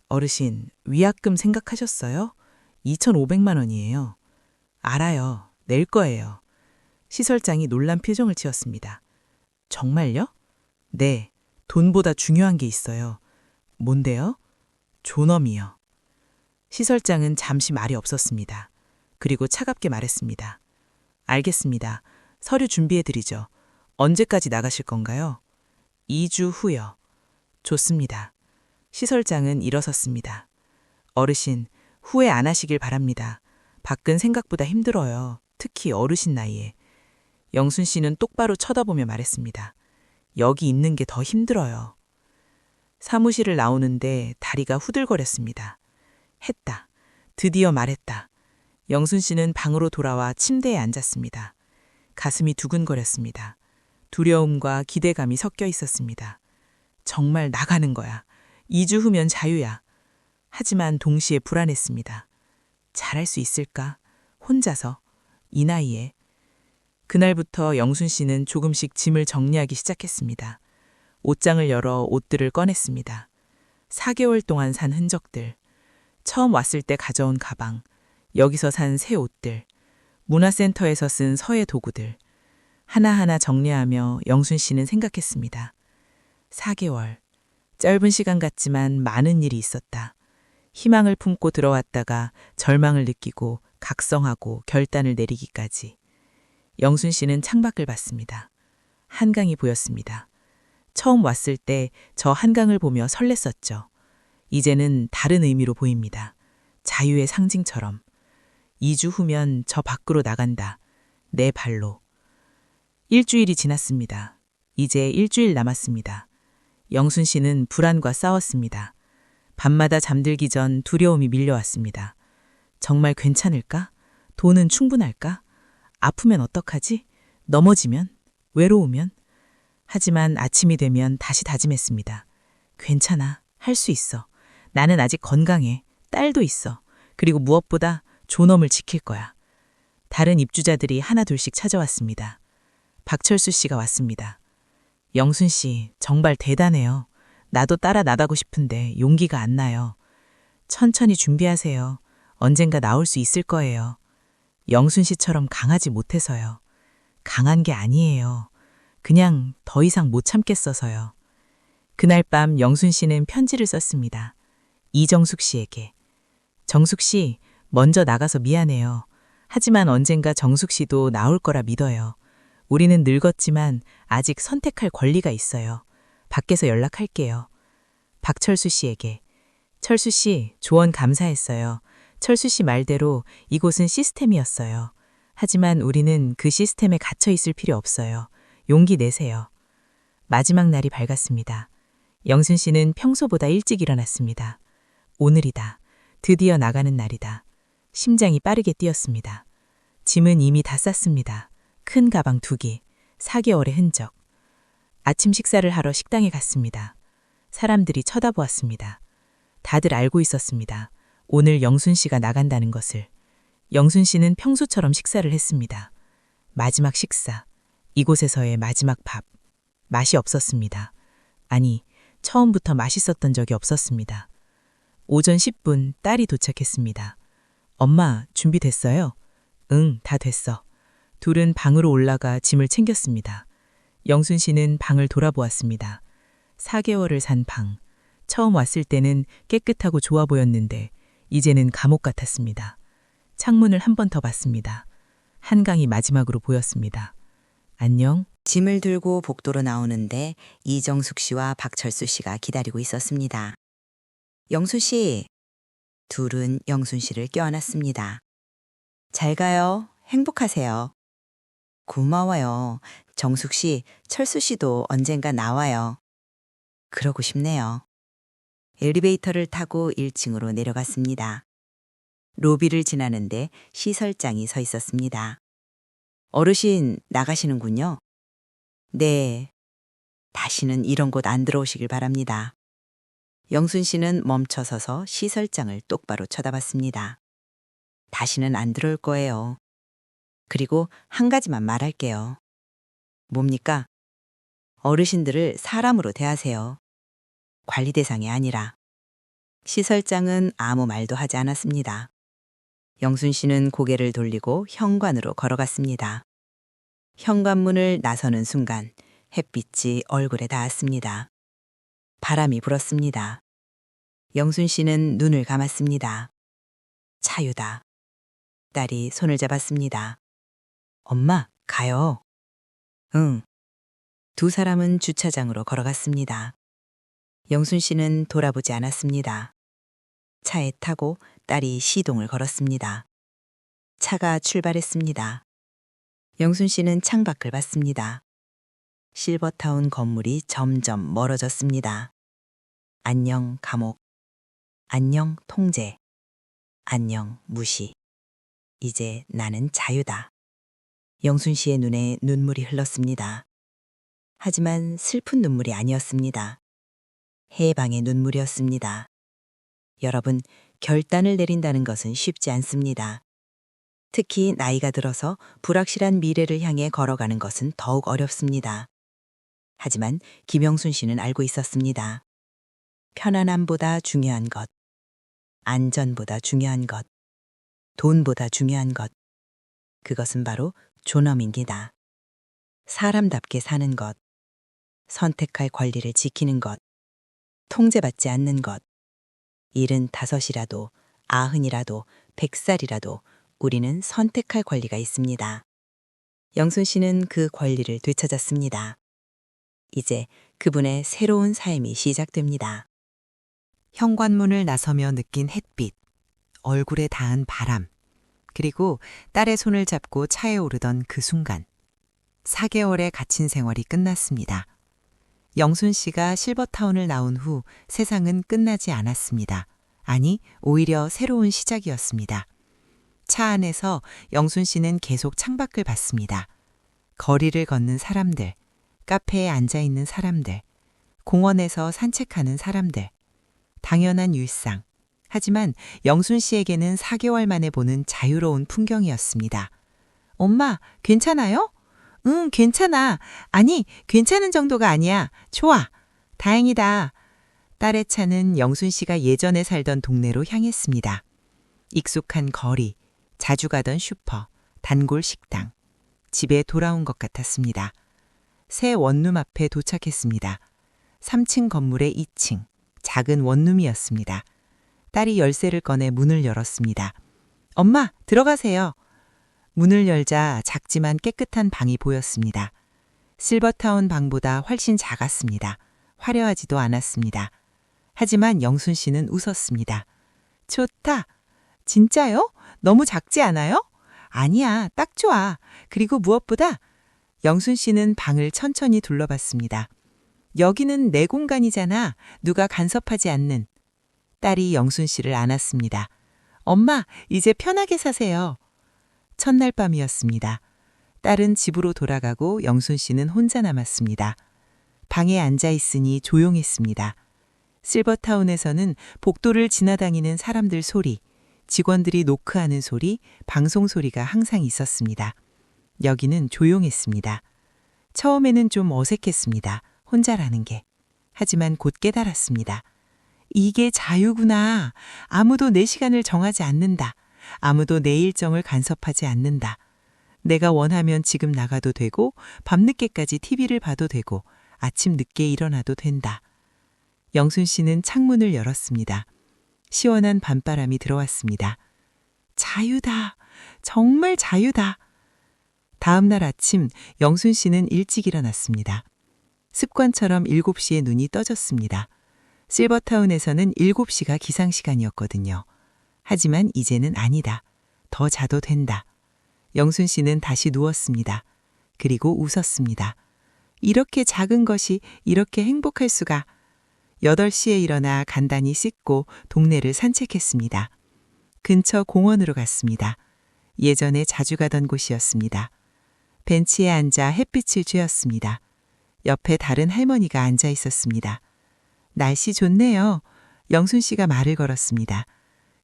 어르신, 위약금 생각하셨어요? 2,500만 원이에요. 알아요. 낼 거예요. 시설장이 놀란 표정을 지었습니다. 정말요? 네. 돈보다 중요한 게 있어요. 뭔데요? 존엄이요. 시설장은 잠시 말이 없었습니다. 그리고 차갑게 말했습니다. 알겠습니다. 서류 준비해드리죠. 언제까지 나가실 건가요? 2주 후요. 좋습니다. 시설장은 일어섰습니다. 어르신, 후회 안 하시길 바랍니다. 밖은 생각보다 힘들어요. 특히 어르신 나이에. 영순 씨는 똑바로 쳐다보며 말했습니다. 여기 있는 게 더 힘들어요. 사무실을 나오는데 다리가 후들거렸습니다. 했다. 드디어 말했다. 영순 씨는 방으로 돌아와 침대에 앉았습니다. 가슴이 두근거렸습니다. 두려움과 기대감이 섞여 있었습니다. 정말 나가는 거야. 2주 후면 자유야. 하지만 동시에 불안했습니다. 잘할 수 있을까? 혼자서. 이 나이에. 그날부터 영순 씨는 조금씩 짐을 정리하기 시작했습니다. 옷장을 열어 옷들을 꺼냈습니다. 4개월 동안 산 흔적들. 처음 왔을 때 가져온 가방. 여기서 산 새 옷들. 문화센터에서 쓴 서예 도구들. 하나하나 정리하며 영순 씨는 생각했습니다. 4개월. 짧은 시간 같지만 많은 일이 있었다. 희망을 품고 들어왔다가 절망을 느끼고 각성하고 결단을 내리기까지. 영순 씨는 창밖을 봤습니다. 한강이 보였습니다. 처음 왔을 때 저 한강을 보며 설렜었죠.
이제는 다른 의미로 보입니다. 자유의 상징처럼. 2주 후면 저 밖으로 나간다. 내 발로. 일주일이 지났습니다. 이제 일주일 남았습니다. 영순 씨는 불안과 싸웠습니다. 밤마다 잠들기 전 두려움이 밀려왔습니다. 정말 괜찮을까? 돈은 충분할까? 아프면 어떡하지? 넘어지면? 외로우면? 하지만 아침이 되면 다시 다짐했습니다. 괜찮아. 할 수 있어. 나는 아직 건강해. 딸도 있어. 그리고 무엇보다 존엄을 지킬 거야. 다른 입주자들이 하나둘씩 찾아왔습니다. 박철수 씨가 왔습니다. 영순 씨, 정말 대단해요. 나도 따라 나가고 싶은데 용기가 안 나요. 천천히 준비하세요. 언젠가 나올 수 있을 거예요. 영순 씨처럼 강하지 못해서요. 강한 게 아니에요. 그냥 더 이상 못 참겠어서요. 그날 밤 영순 씨는 편지를 썼습니다. 이정숙 씨에게. 정숙 씨, 먼저 나가서 미안해요. 하지만 언젠가 정숙 씨도 나올 거라 믿어요. 우리는 늙었지만 아직 선택할 권리가 있어요. 밖에서 연락할게요. 박철수 씨에게. 철수 씨, 조언 감사했어요. 철수 씨 말대로 이곳은 시스템이었어요. 하지만 우리는 그 시스템에 갇혀 있을 필요 없어요. 용기 내세요. 마지막 날이 밝았습니다. 영순 씨는 평소보다 일찍 일어났습니다. 오늘이다. 드디어 나가는 날이다. 심장이 빠르게 뛰었습니다. 짐은 이미 다 쌌습니다. 큰 가방 2개, 4개월의 흔적. 아침 식사를 하러 식당에 갔습니다. 사람들이 쳐다보았습니다. 다들 알고 있었습니다. 오늘 영순 씨가 나간다는 것을. 영순 씨는 평소처럼 식사를 했습니다. 마지막 식사, 이곳에서의 마지막 밥. 맛이 없었습니다. 아니, 처음부터 맛있었던 적이 없었습니다. 오전 10분 딸이 도착했습니다. 엄마, 준비됐어요? 응, 다 됐어. 둘은 방으로 올라가 짐을 챙겼습니다. 영순 씨는 방을 돌아보았습니다. 4개월을 산 방. 처음 왔을 때는 깨끗하고 좋아 보였는데 이제는 감옥 같았습니다. 창문을 한 번 더 봤습니다. 한강이 마지막으로 보였습니다. 안녕?
짐을 들고 복도로 나오는데 이정숙 씨와 박철수 씨가 기다리고 있었습니다. 영순 씨. 둘은 영순 씨를 껴안았습니다. 잘 가요. 행복하세요. 고마워요. 정숙 씨, 철수 씨도 언젠가 나와요. 그러고 싶네요. 엘리베이터를 타고 1층으로 내려갔습니다. 로비를 지나는데 시설장이 서 있었습니다. 어르신 나가시는군요. 네. 다시는 이런 곳 안 들어오시길 바랍니다. 영순 씨는 멈춰서서 시설장을 똑바로 쳐다봤습니다. 다시는 안 들어올 거예요. 그리고 한 가지만 말할게요. 뭡니까? 어르신들을 사람으로 대하세요. 관리 대상이 아니라. 시설장은 아무 말도 하지 않았습니다. 영순 씨는 고개를 돌리고 현관으로 걸어갔습니다. 현관문을 나서는 순간 햇빛이 얼굴에 닿았습니다. 바람이 불었습니다. 영순 씨는 눈을 감았습니다. 차유다. 딸이 손을 잡았습니다. 엄마, 가요. 응. 두 사람은 주차장으로 걸어갔습니다. 영순 씨는 돌아보지 않았습니다. 차에 타고 딸이 시동을 걸었습니다. 차가 출발했습니다. 영순 씨는 창밖을 봤습니다. 실버타운 건물이 점점 멀어졌습니다. 안녕 감옥. 안녕 통제. 안녕 무시. 이제 나는 자유다. 영순 씨의 눈에 눈물이 흘렀습니다. 하지만 슬픈 눈물이 아니었습니다. 해방의 눈물이었습니다. 여러분, 결단을 내린다는 것은 쉽지 않습니다. 특히 나이가 들어서 불확실한 미래를 향해 걸어가는 것은 더욱 어렵습니다. 하지만 김영순 씨는 알고 있었습니다. 편안함보다 중요한 것, 안전보다 중요한 것, 돈보다 중요한 것, 그것은 바로 존엄입니다. 사람답게 사는 것, 선택할 권리를 지키는 것, 통제받지 않는 것, 75이라도 90이라도 100살이라도 우리는 선택할 권리가 있습니다. 영순 씨는 그 권리를 되찾았습니다. 이제 그분의 새로운 삶이 시작됩니다.
현관문을 나서며 느낀 햇빛, 얼굴에 닿은 바람, 그리고 딸의 손을 잡고 차에 오르던 그 순간. 4개월의 갇힌 생활이 끝났습니다. 영순 씨가 실버타운을 나온 후 세상은 끝나지 않았습니다. 아니, 오히려 새로운 시작이었습니다. 차 안에서 영순 씨는 계속 창밖을 봤습니다. 거리를 걷는 사람들, 카페에 앉아 있는 사람들, 공원에서 산책하는 사람들. 당연한 일상. 하지만 영순 씨에게는 4개월 만에 보는 자유로운 풍경이었습니다. 엄마, 괜찮아요? 응, 괜찮아. 아니, 괜찮은 정도가 아니야. 좋아. 다행이다. 딸의 차는 영순 씨가 예전에 살던 동네로 향했습니다. 익숙한 거리, 자주 가던 슈퍼, 단골 식당. 집에 돌아온 것 같았습니다. 새 원룸 앞에 도착했습니다. 3층 건물의 2층, 작은 원룸이었습니다. 딸이 열쇠를 꺼내 문을 열었습니다. 엄마, 들어가세요. 문을 열자 작지만 깨끗한 방이 보였습니다. 실버타운 방보다 훨씬 작았습니다. 화려하지도 않았습니다. 하지만 영순 씨는 웃었습니다. 좋다. 진짜요? 너무 작지 않아요? 아니야, 딱 좋아. 그리고 무엇보다 영순 씨는 방을 천천히 둘러봤습니다. 여기는 내 공간이잖아. 누가 간섭하지 않는. 딸이 영순 씨를 안았습니다. 엄마, 이제 편하게 사세요. 첫날 밤이었습니다. 딸은 집으로 돌아가고 영순 씨는 혼자 남았습니다. 방에 앉아 있으니 조용했습니다. 실버타운에서는 복도를 지나다니는 사람들 소리, 직원들이 노크하는 소리, 방송 소리가 항상 있었습니다. 여기는 조용했습니다. 처음에는 좀 어색했습니다. 혼자라는 게. 하지만 곧 깨달았습니다. 이게 자유구나. 아무도 내 시간을 정하지 않는다. 아무도 내 일정을 간섭하지 않는다. 내가 원하면 지금 나가도 되고 밤늦게까지 TV를 봐도 되고 아침 늦게 일어나도 된다. 영순 씨는 창문을 열었습니다. 시원한 밤바람이 들어왔습니다. 자유다. 정말 자유다. 다음 날 아침 영순 씨는 일찍 일어났습니다. 습관처럼 7시에 눈이 떠졌습니다. 실버타운에서는 7시가 기상시간이었거든요. 하지만 이제는 아니다. 더 자도 된다. 영순 씨는 다시 누웠습니다. 그리고 웃었습니다. 이렇게 작은 것이 이렇게 행복할 수가. 8시에 일어나 간단히 씻고 동네를 산책했습니다. 근처 공원으로 갔습니다. 예전에 자주 가던 곳이었습니다. 벤치에 앉아 햇빛을 쬐었습니다. 옆에 다른 할머니가 앉아 있었습니다. 날씨 좋네요. 영순 씨가 말을 걸었습니다.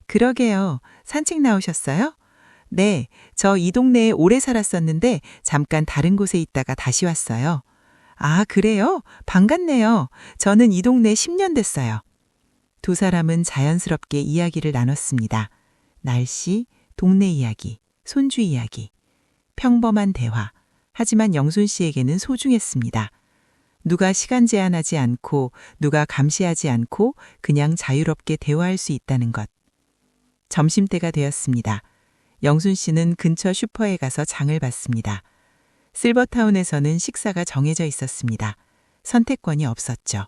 그러게요. 산책 나오셨어요? 네, 저 이 동네에 오래 살았었는데 잠깐 다른 곳에 있다가 다시 왔어요. 아, 그래요? 반갑네요. 저는 이 동네 10년 됐어요. 두 사람은 자연스럽게 이야기를 나눴습니다. 날씨, 동네 이야기, 손주 이야기. 평범한 대화. 하지만 영순 씨에게는 소중했습니다. 누가 시간 제한하지 않고 누가 감시하지 않고 그냥 자유롭게 대화할 수 있다는 것. 점심때가 되었습니다. 영순 씨는 근처 슈퍼에 가서 장을 봤습니다. 실버타운에서는 식사가 정해져 있었습니다. 선택권이 없었죠.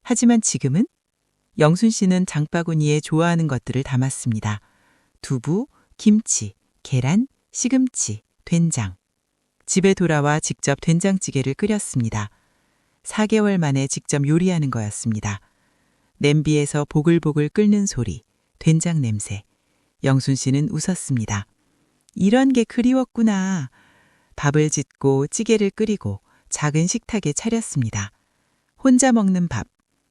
하지만 지금은 영순 씨는 장바구니에 좋아하는 것들을 담았습니다. 두부, 김치, 계란, 시금치, 된장. 집에 돌아와 직접 된장찌개를 끓였습니다. 4개월 만에 직접 요리하는 거였습니다. 냄비에서 보글보글 끓는 소리, 된장 냄새. 영순 씨는 웃었습니다. 이런 게 그리웠구나. 밥을 짓고 찌개를 끓이고 작은 식탁에 차렸습니다. 혼자 먹는 밥.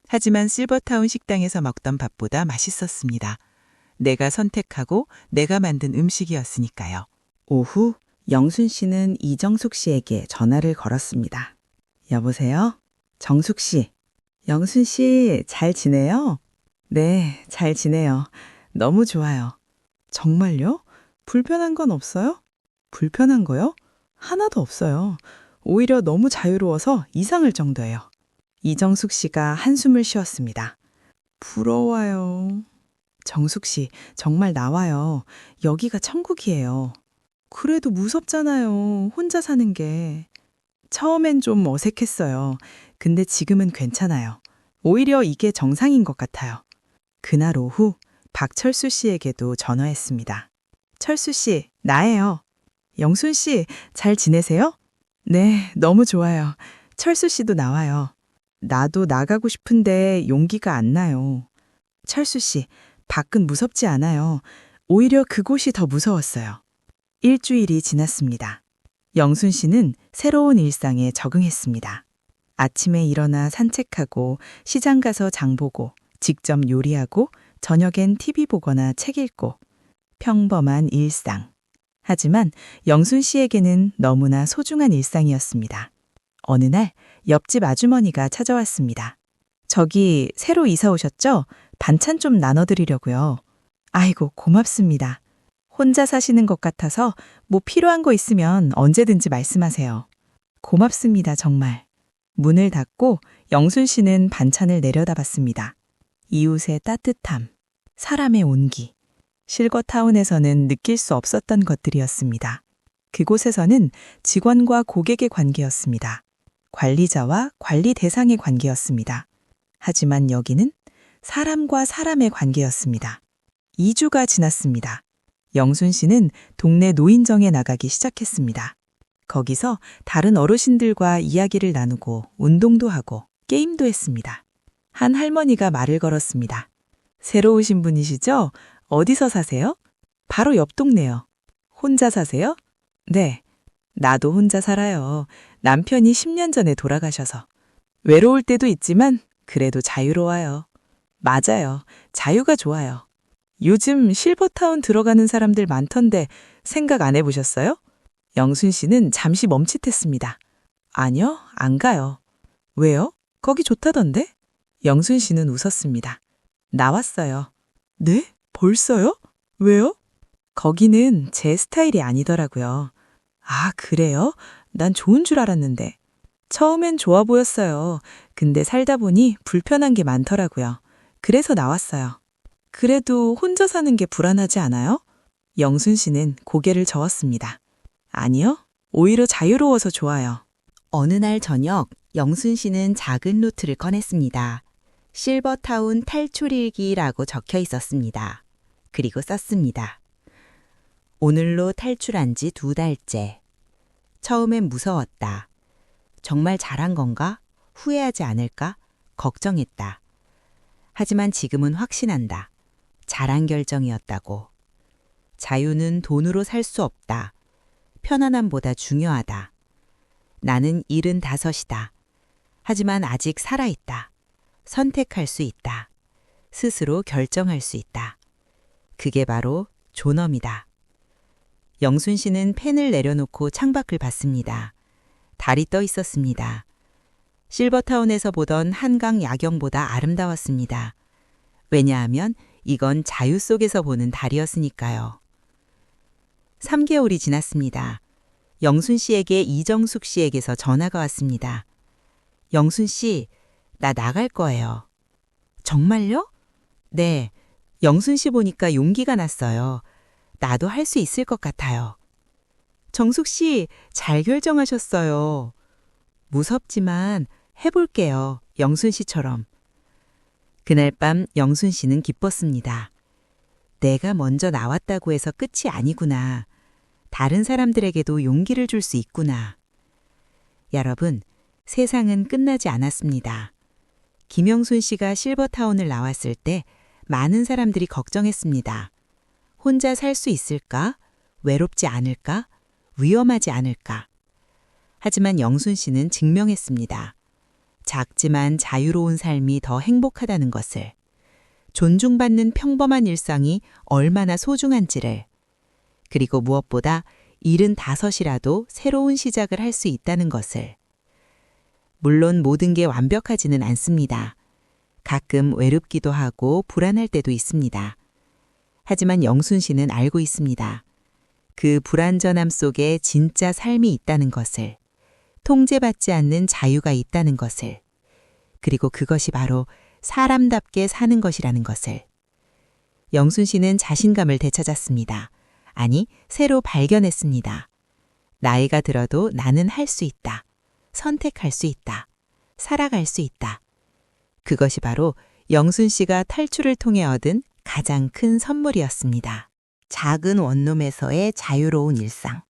하지만 실버타운 식당에서 먹던 밥보다 맛있었습니다. 내가 선택하고 내가 만든 음식이었으니까요.
오후 영순 씨는 이정숙 씨에게 전화를 걸었습니다. 여보세요? 정숙 씨. 영순 씨 잘 지내요? 네, 잘 지내요. 너무 좋아요. 정말요? 불편한 건 없어요? 불편한 거요? 하나도 없어요. 오히려 너무 자유로워서 이상할 정도예요. 이정숙 씨가 한숨을 쉬었습니다. 부러워요. 정숙 씨, 정말 나와요. 여기가 천국이에요. 그래도 무섭잖아요. 혼자 사는 게. 처음엔 좀 어색했어요. 근데 지금은 괜찮아요. 오히려 이게 정상인 것 같아요.
그날 오후 박철수 씨에게도 전화했습니다. 철수 씨, 나예요. 영순 씨, 잘 지내세요? 네, 너무 좋아요. 철수 씨도 나와요. 나도 나가고 싶은데 용기가 안 나요. 철수 씨, 밖은 무섭지 않아요. 오히려 그곳이 더 무서웠어요. 일주일이 지났습니다. 영순 씨는 새로운 일상에 적응했습니다. 아침에 일어나 산책하고 시장 가서 장 보고 직접 요리하고 저녁엔 TV 보거나 책 읽고 평범한 일상. 하지만 영순 씨에게는 너무나 소중한 일상이었습니다. 어느 날 옆집 아주머니가 찾아왔습니다. 저기 새로 이사 오셨죠? 반찬 좀 나눠드리려고요. 아이고, 고맙습니다. 혼자 사시는 것 같아서 뭐 필요한 거 있으면 언제든지 말씀하세요. 고맙습니다, 정말. 문을 닫고 영순 씨는 반찬을 내려다봤습니다. 이웃의 따뜻함, 사람의 온기. 실거타운에서는 느낄 수 없었던 것들이었습니다. 그곳에서는 직원과 고객의 관계였습니다. 관리자와 관리 대상의 관계였습니다. 하지만 여기는 사람과 사람의 관계였습니다. 2주가 지났습니다. 영순 씨는 동네 노인정에 나가기 시작했습니다. 거기서 다른 어르신들과 이야기를 나누고 운동도 하고 게임도 했습니다. 한 할머니가 말을 걸었습니다. 새로 오신 분이시죠? 어디서 사세요? 바로 옆 동네요. 혼자 사세요? 네. 나도 혼자 살아요. 남편이 10년 전에 돌아가셔서. 외로울 때도 있지만 그래도 자유로워요. 맞아요. 자유가 좋아요. 요즘 실버타운 들어가는 사람들 많던데 생각 안 해보셨어요? 영순 씨는 잠시 멈칫했습니다. 아니요, 안 가요. 왜요? 거기 좋다던데? 영순 씨는 웃었습니다. 나왔어요. 네? 벌써요? 왜요? 거기는 제 스타일이 아니더라고요. 아, 그래요? 난 좋은 줄 알았는데. 처음엔 좋아 보였어요. 근데 살다 보니 불편한 게 많더라고요. 그래서 나왔어요. 그래도 혼자 사는 게 불안하지 않아요? 영순 씨는 고개를 저었습니다. 아니요, 오히려 자유로워서 좋아요.
어느 날 저녁 영순 씨는 작은 노트를 꺼냈습니다. 실버타운 탈출일기라고 적혀 있었습니다. 그리고 썼습니다. 오늘로 탈출한 지 2달째. 처음엔 무서웠다. 정말 잘한 건가? 후회하지 않을까? 걱정했다. 하지만 지금은 확신한다. 잘한 결정이었다고. 자유는 돈으로 살 수 없다. 편안함보다 중요하다. 나는 75이다. 하지만 아직 살아있다. 선택할 수 있다. 스스로 결정할 수 있다. 그게 바로 존엄이다. 영순 씨는 펜을 내려놓고 창밖을 봤습니다. 달이 떠 있었습니다. 실버타운에서 보던 한강 야경보다 아름다웠습니다. 왜냐하면 이건 자유 속에서 보는 달이었으니까요. 3개월이 지났습니다. 영순 씨에게 이정숙 씨에게서 전화가 왔습니다. 영순 씨, 나 나갈 거예요. 정말요? 네. 영순 씨 보니까 용기가 났어요. 나도 할 수 있을 것 같아요. 정숙 씨, 잘 결정하셨어요. 무섭지만 해볼게요. 영순 씨처럼. 그날 밤 영순 씨는 기뻤습니다. 내가 먼저 나왔다고 해서 끝이 아니구나. 다른 사람들에게도 용기를 줄 수 있구나. 여러분, 세상은 끝나지 않았습니다. 김영순 씨가 실버타운을 나왔을 때 많은 사람들이 걱정했습니다. 혼자 살 수 있을까? 외롭지 않을까? 위험하지 않을까? 하지만 영순 씨는 증명했습니다. 작지만 자유로운 삶이 더 행복하다는 것을, 존중받는 평범한 일상이 얼마나 소중한지를, 그리고 무엇보다 75이라도 새로운 시작을 할 수 있다는 것을. 물론 모든 게 완벽하지는 않습니다. 가끔 외롭기도 하고 불안할 때도 있습니다. 하지만 영순 씨는 알고 있습니다. 그 불완전함 속에 진짜 삶이 있다는 것을, 통제받지 않는 자유가 있다는 것을, 그리고 그것이 바로 사람답게 사는 것이라는 것을. 영순 씨는 자신감을 되찾았습니다. 아니, 새로 발견했습니다. 나이가 들어도 나는 할 수 있다. 선택할 수 있다. 살아갈 수 있다. 그것이 바로 영순 씨가 탈출을 통해 얻은 가장 큰 선물이었습니다. 작은 원룸에서의 자유로운 일상.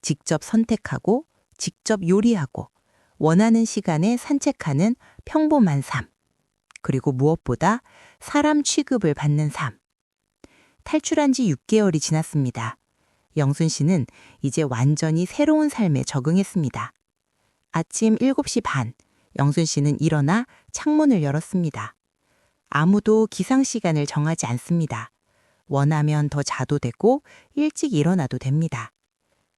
직접 선택하고, 직접 요리하고, 원하는 시간에 산책하는 평범한 삶. 그리고 무엇보다 사람 취급을 받는 삶. 탈출한 지 6개월이 지났습니다. 영순 씨는 이제 완전히 새로운 삶에 적응했습니다. 아침 7시 반, 영순 씨는 일어나 창문을 열었습니다. 아무도 기상 시간을 정하지 않습니다. 원하면 더 자도 되고 일찍 일어나도 됩니다.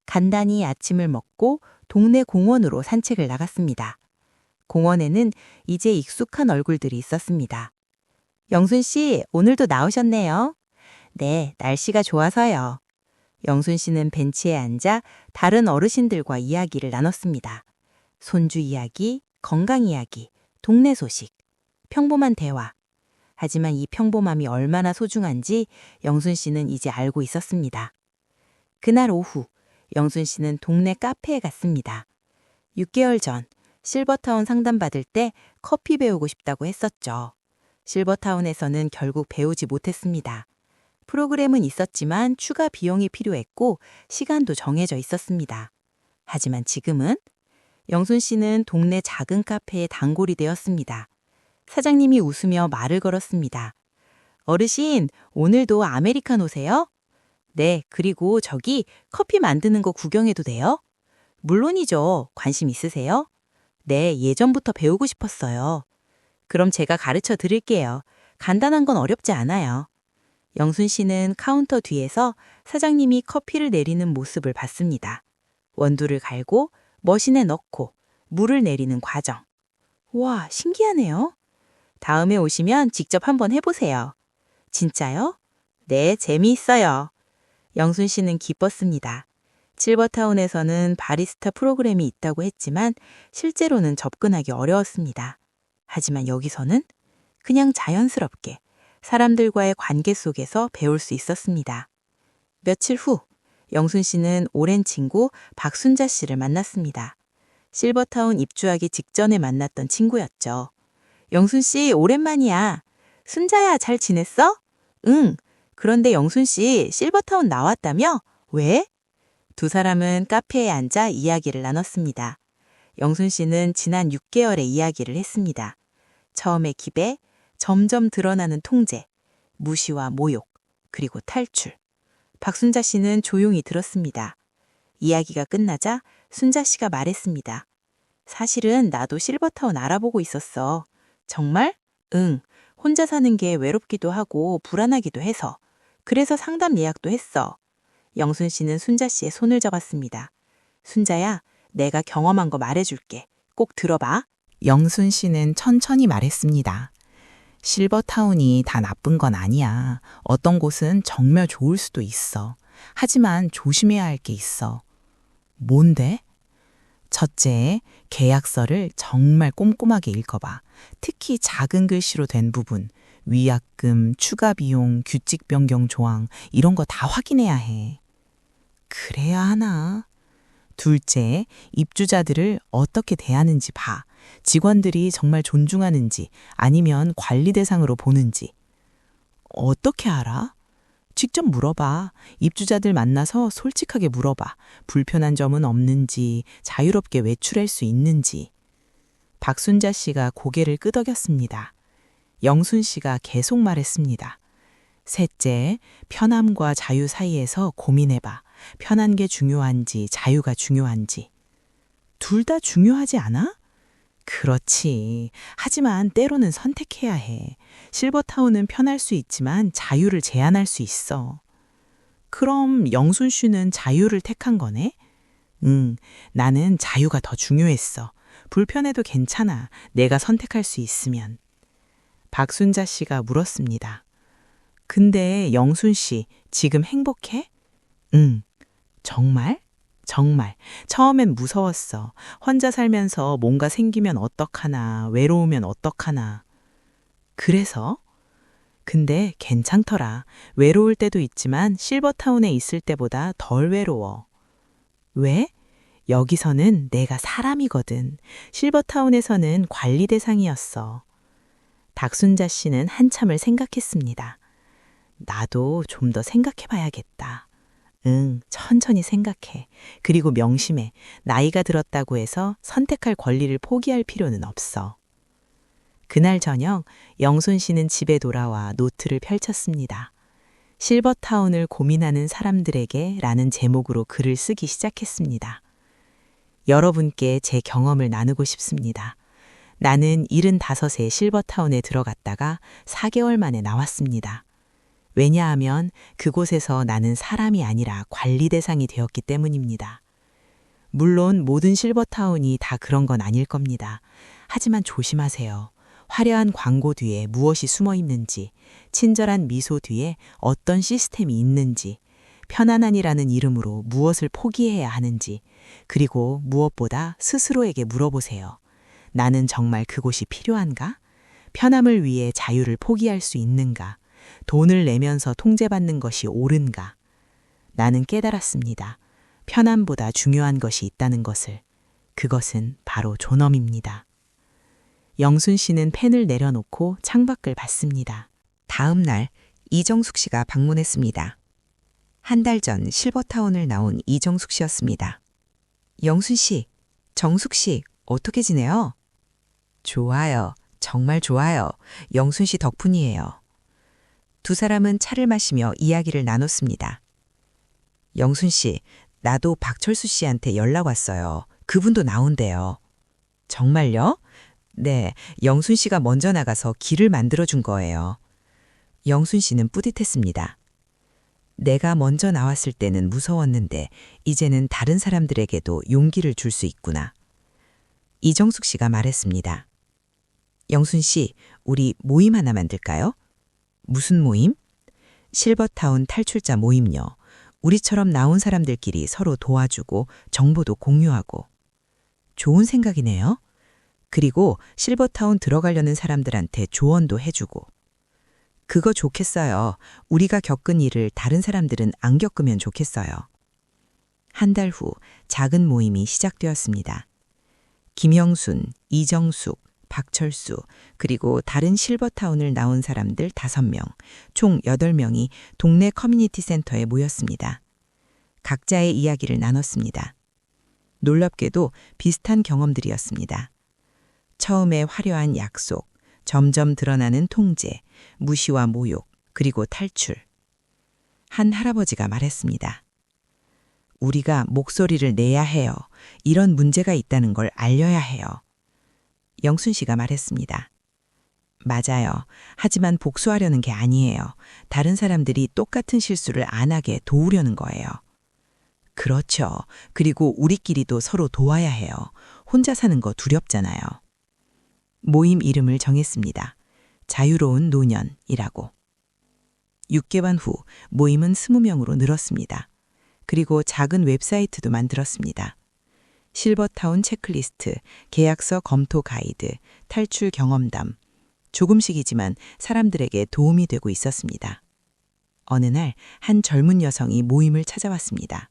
간단히 아침을 먹고 동네 공원으로 산책을 나갔습니다. 공원에는 이제 익숙한 얼굴들이 있었습니다. 영순 씨, 오늘도 나오셨네요. 네, 날씨가 좋아서요. 영순 씨는 벤치에 앉아 다른 어르신들과 이야기를 나눴습니다. 손주 이야기, 건강 이야기, 동네 소식, 평범한 대화. 하지만 이 평범함이 얼마나 소중한지 영순 씨는 이제 알고 있었습니다. 그날 오후, 영순 씨는 동네 카페에 갔습니다. 6개월 전 실버타운 상담받을 때 커피 배우고 싶다고 했었죠. 실버타운에서는 결국 배우지 못했습니다. 프로그램은 있었지만 추가 비용이 필요했고 시간도 정해져 있었습니다. 하지만 지금은 영순 씨는 동네 작은 카페의 단골이 되었습니다. 사장님이 웃으며 말을 걸었습니다. 어르신, 오늘도 아메리카노세요? 네, 그리고 저기 커피 만드는 거 구경해도 돼요? 물론이죠. 관심 있으세요? 네, 예전부터 배우고 싶었어요. 그럼 제가 가르쳐 드릴게요. 간단한 건 어렵지 않아요. 영순 씨는 카운터 뒤에서 사장님이 커피를 내리는 모습을 봤습니다. 원두를 갈고 머신에 넣고 물을 내리는 과정. 와, 신기하네요. 다음에 오시면 직접 한번 해보세요. 진짜요? 네, 재미있어요. 영순 씨는 기뻤습니다. 실버타운에서는 바리스타 프로그램이 있다고 했지만 실제로는 접근하기 어려웠습니다. 하지만 여기서는 그냥 자연스럽게 사람들과의 관계 속에서 배울 수 있었습니다. 며칠 후 영순 씨는 오랜 친구 박순자 씨를 만났습니다. 실버타운 입주하기 직전에 만났던 친구였죠. 영순 씨, 오랜만이야. 순자야, 잘 지냈어? 응. 그런데 영순 씨, 실버타운 나왔다며? 왜? 두 사람은 카페에 앉아 이야기를 나눴습니다. 영순 씨는 지난 6개월의 이야기를 했습니다. 처음에 기배, 점점 드러나는 통제, 무시와 모욕, 그리고 탈출. 박순자 씨는 조용히 들었습니다. 이야기가 끝나자 순자 씨가 말했습니다. 사실은 나도 실버타운 알아보고 있었어. 정말? 응. 혼자 사는 게 외롭기도 하고 불안하기도 해서. 그래서 상담 예약도 했어. 영순 씨는 순자 씨의 손을 잡았습니다. 순자야, 내가 경험한 거 말해줄게. 꼭 들어봐.
영순 씨는 천천히 말했습니다. 실버타운이 다 나쁜 건 아니야. 어떤 곳은 정말 좋을 수도 있어. 하지만 조심해야 할 게 있어. 뭔데? 첫째, 계약서를 정말 꼼꼼하게 읽어봐. 특히 작은 글씨로 된 부분, 위약금, 추가 비용, 규칙 변경 조항, 이런 거 다 확인해야 해. 그래야 하나? 둘째, 입주자들을 어떻게 대하는지 봐. 직원들이 정말 존중하는지 아니면 관리 대상으로 보는지. 어떻게 알아? 직접 물어봐. 입주자들 만나서 솔직하게 물어봐. 불편한 점은 없는지, 자유롭게 외출할 수 있는지. 박순자 씨가 고개를 끄덕였습니다. 영순 씨가 계속 말했습니다. 셋째, 편함과 자유 사이에서 고민해봐. 편한 게 중요한지, 자유가 중요한지. 둘 다 중요하지 않아? 그렇지. 하지만 때로는 선택해야 해. 실버타운은 편할 수 있지만 자유를 제한할 수 있어. 그럼 영순 씨는 자유를 택한 거네? 응, 나는 자유가 더 중요했어. 불편해도 괜찮아. 내가 선택할 수 있으면. 박순자 씨가 물었습니다. 근데 영순 씨, 지금 행복해? 응, 정말? 정말. 처음엔 무서웠어. 혼자 살면서 뭔가 생기면 어떡하나, 외로우면 어떡하나. 그래서? 근데 괜찮더라. 외로울 때도 있지만 실버타운에 있을 때보다 덜 외로워. 왜? 여기서는 내가 사람이거든. 실버타운에서는 관리 대상이었어. 닥순자 씨는 한참을 생각했습니다. 나도 좀 더 생각해 봐야겠다. 응, 천천히 생각해. 그리고 명심해. 나이가 들었다고 해서 선택할 권리를 포기할 필요는 없어. 그날 저녁 영순 씨는 집에 돌아와 노트를 펼쳤습니다. 실버타운을 고민하는 사람들에게 라는 제목으로 글을 쓰기 시작했습니다. 여러분께 제 경험을 나누고 싶습니다. 나는 75세 실버타운에 들어갔다가 4개월 만에 나왔습니다. 왜냐하면 그곳에서 나는 사람이 아니라 관리 대상이 되었기 때문입니다. 물론 모든 실버타운이 다 그런 건 아닐 겁니다. 하지만 조심하세요. 화려한 광고 뒤에 무엇이 숨어 있는지, 친절한 미소 뒤에 어떤 시스템이 있는지, 편안한이라는 이름으로 무엇을 포기해야 하는지, 그리고 무엇보다 스스로에게 물어보세요. 나는 정말 그곳이 필요한가? 편함을 위해 자유를 포기할 수 있는가? 돈을 내면서 통제받는 것이 옳은가? 나는 깨달았습니다. 편함보다 중요한 것이 있다는 것을. 그것은 바로 존엄입니다. 영순 씨는 펜을 내려놓고 창밖을 봤습니다.
다음 날 이정숙 씨가 방문했습니다. 한 달 전 실버타운을 나온 이정숙 씨였습니다. 영순 씨, 정숙 씨, 어떻게 지내요? 좋아요. 정말 좋아요. 영순 씨 덕분이에요. 두 사람은 차를 마시며 이야기를 나눴습니다. 영순 씨, 나도 박철수 씨한테 연락 왔어요. 그분도 나온대요. 정말요? 네, 영순 씨가 먼저 나가서 길을 만들어준 거예요. 영순 씨는 뿌듯했습니다. 내가 먼저 나왔을 때는 무서웠는데 이제는 다른 사람들에게도 용기를 줄 수 있구나. 이정숙 씨가 말했습니다. 영순 씨, 우리 모임 하나 만들까요? 무슨 모임? 실버타운 탈출자 모임요. 우리처럼 나온 사람들끼리 서로 도와주고 정보도 공유하고. 좋은 생각이네요. 그리고 실버타운 들어가려는 사람들한테 조언도 해주고. 그거 좋겠어요. 우리가 겪은 일을 다른 사람들은 안 겪으면 좋겠어요. 한 달 후 작은 모임이 시작되었습니다. 김영순, 이정숙, 박철수, 그리고 다른 실버타운을 나온 사람들 5명, 총 8명이 동네 커뮤니티 센터에 모였습니다. 각자의 이야기를 나눴습니다. 놀랍게도 비슷한 경험들이었습니다. 처음에 화려한 약속, 점점 드러나는 통제, 무시와 모욕, 그리고 탈출. 한 할아버지가 말했습니다. 우리가 목소리를 내야 해요. 이런 문제가 있다는 걸 알려야 해요. 영순 씨가 말했습니다. 맞아요. 하지만 복수하려는 게 아니에요. 다른 사람들이 똑같은 실수를 안 하게 도우려는 거예요. 그렇죠. 그리고 우리끼리도 서로 도와야 해요. 혼자 사는 거 두렵잖아요. 모임 이름을 정했습니다. 자유로운 노년이라고. 6개월 후 모임은 20명으로 늘었습니다. 그리고 작은 웹사이트도 만들었습니다. 실버타운 체크리스트, 계약서 검토 가이드, 탈출 경험담. 조금씩이지만 사람들에게 도움이 되고 있었습니다. 어느 날 한 젊은 여성이 모임을 찾아왔습니다.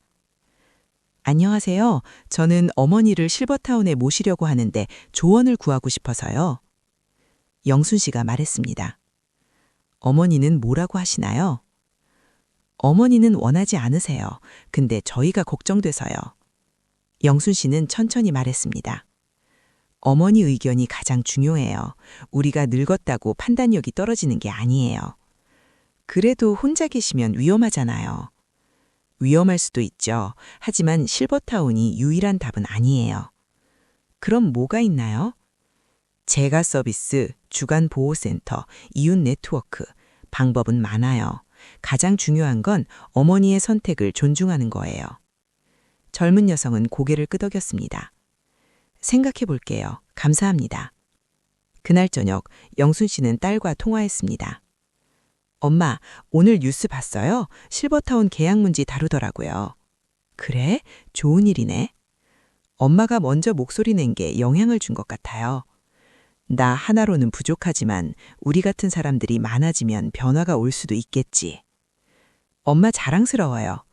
안녕하세요. 저는 어머니를 실버타운에 모시려고 하는데 조언을 구하고 싶어서요. 영순 씨가 말했습니다. 어머니는 뭐라고 하시나요? 어머니는 원하지 않으세요. 근데 저희가 걱정돼서요. 영순 씨는 천천히 말했습니다. 어머니 의견이 가장 중요해요. 우리가 늙었다고 판단력이 떨어지는 게 아니에요. 그래도 혼자 계시면 위험하잖아요. 위험할 수도 있죠. 하지만 실버타운이 유일한 답은 아니에요. 그럼 뭐가 있나요? 재가 서비스, 주간 보호센터, 이웃 네트워크, 방법은 많아요. 가장 중요한 건 어머니의 선택을 존중하는 거예요. 젊은 여성은 고개를 끄덕였습니다. 생각해 볼게요. 감사합니다. 그날 저녁 영순 씨는 딸과 통화했습니다. 엄마, 오늘 뉴스 봤어요? 실버타운 계약 문제 다루더라고요. 그래? 좋은 일이네. 엄마가 먼저 목소리 낸 게 영향을 준 것 같아요. 나 하나로는 부족하지만 우리 같은 사람들이 많아지면 변화가 올 수도 있겠지. 엄마 자랑스러워요.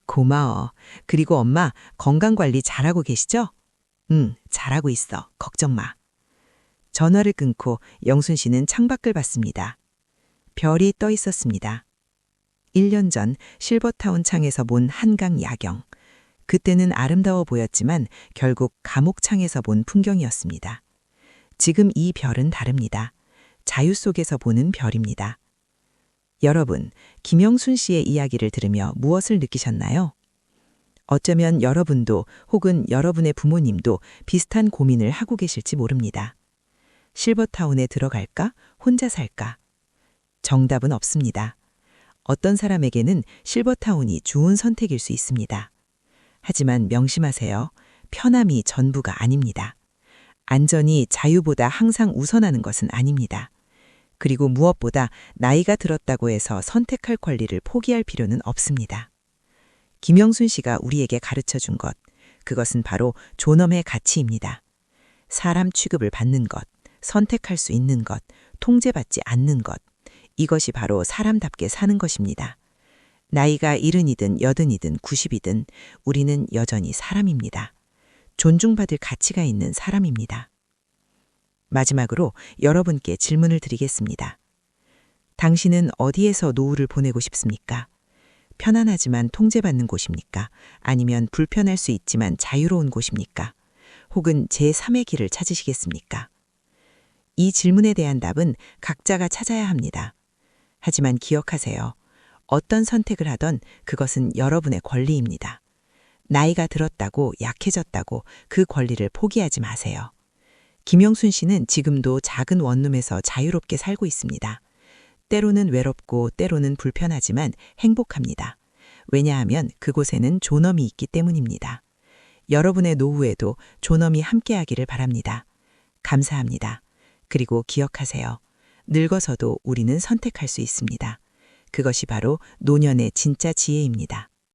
고마워. 그리고 엄마 건강관리 잘하고 계시죠? 응, 잘하고 있어. 걱정 마.
전화를 끊고 영순 씨는 창밖을 봤습니다. 별이 떠 있었습니다. 1년 전 실버타운 창에서 본 한강 야경. 그때는 아름다워 보였지만 결국 감옥 창에서 본 풍경이었습니다. 지금 이 별은 다릅니다. 자유 속에서 보는 별입니다. 여러분, 김영순 씨의 이야기를 들으며 무엇을 느끼셨나요? 어쩌면 여러분도 혹은 여러분의 부모님도 비슷한 고민을 하고 계실지 모릅니다. 실버타운에 들어갈까? 혼자 살까? 정답은 없습니다. 어떤 사람에게는 실버타운이 좋은 선택일 수 있습니다. 하지만 명심하세요. 편함이 전부가 아닙니다. 안전이 자유보다 항상 우선하는 것은 아닙니다. 그리고 무엇보다 나이가 들었다고 해서 선택할 권리를 포기할 필요는 없습니다. 김영순 씨가 우리에게 가르쳐 준 것, 그것은 바로 존엄의 가치입니다. 사람 취급을 받는 것, 선택할 수 있는 것, 통제받지 않는 것, 이것이 바로 사람답게 사는 것입니다. 나이가 70이든 80이든 90이든 우리는 여전히 사람입니다. 존중받을 가치가 있는 사람입니다. 마지막으로 여러분께 질문을 드리겠습니다. 당신은 어디에서 노후를 보내고 싶습니까? 편안하지만 통제받는 곳입니까? 아니면 불편할 수 있지만 자유로운 곳입니까? 혹은 제3의 길을 찾으시겠습니까? 이 질문에 대한 답은 각자가 찾아야 합니다. 하지만 기억하세요. 어떤 선택을 하던 그것은 여러분의 권리입니다. 나이가 들었다고 약해졌다고 그 권리를 포기하지 마세요. 김영순 씨는 지금도 작은 원룸에서 자유롭게 살고 있습니다. 때로는 외롭고 때로는 불편하지만 행복합니다. 왜냐하면 그곳에는 존엄이 있기 때문입니다. 여러분의 노후에도 존엄이 함께하기를 바랍니다. 감사합니다. 그리고 기억하세요. 늙어서도 우리는 선택할 수 있습니다. 그것이 바로 노년의 진짜 지혜입니다.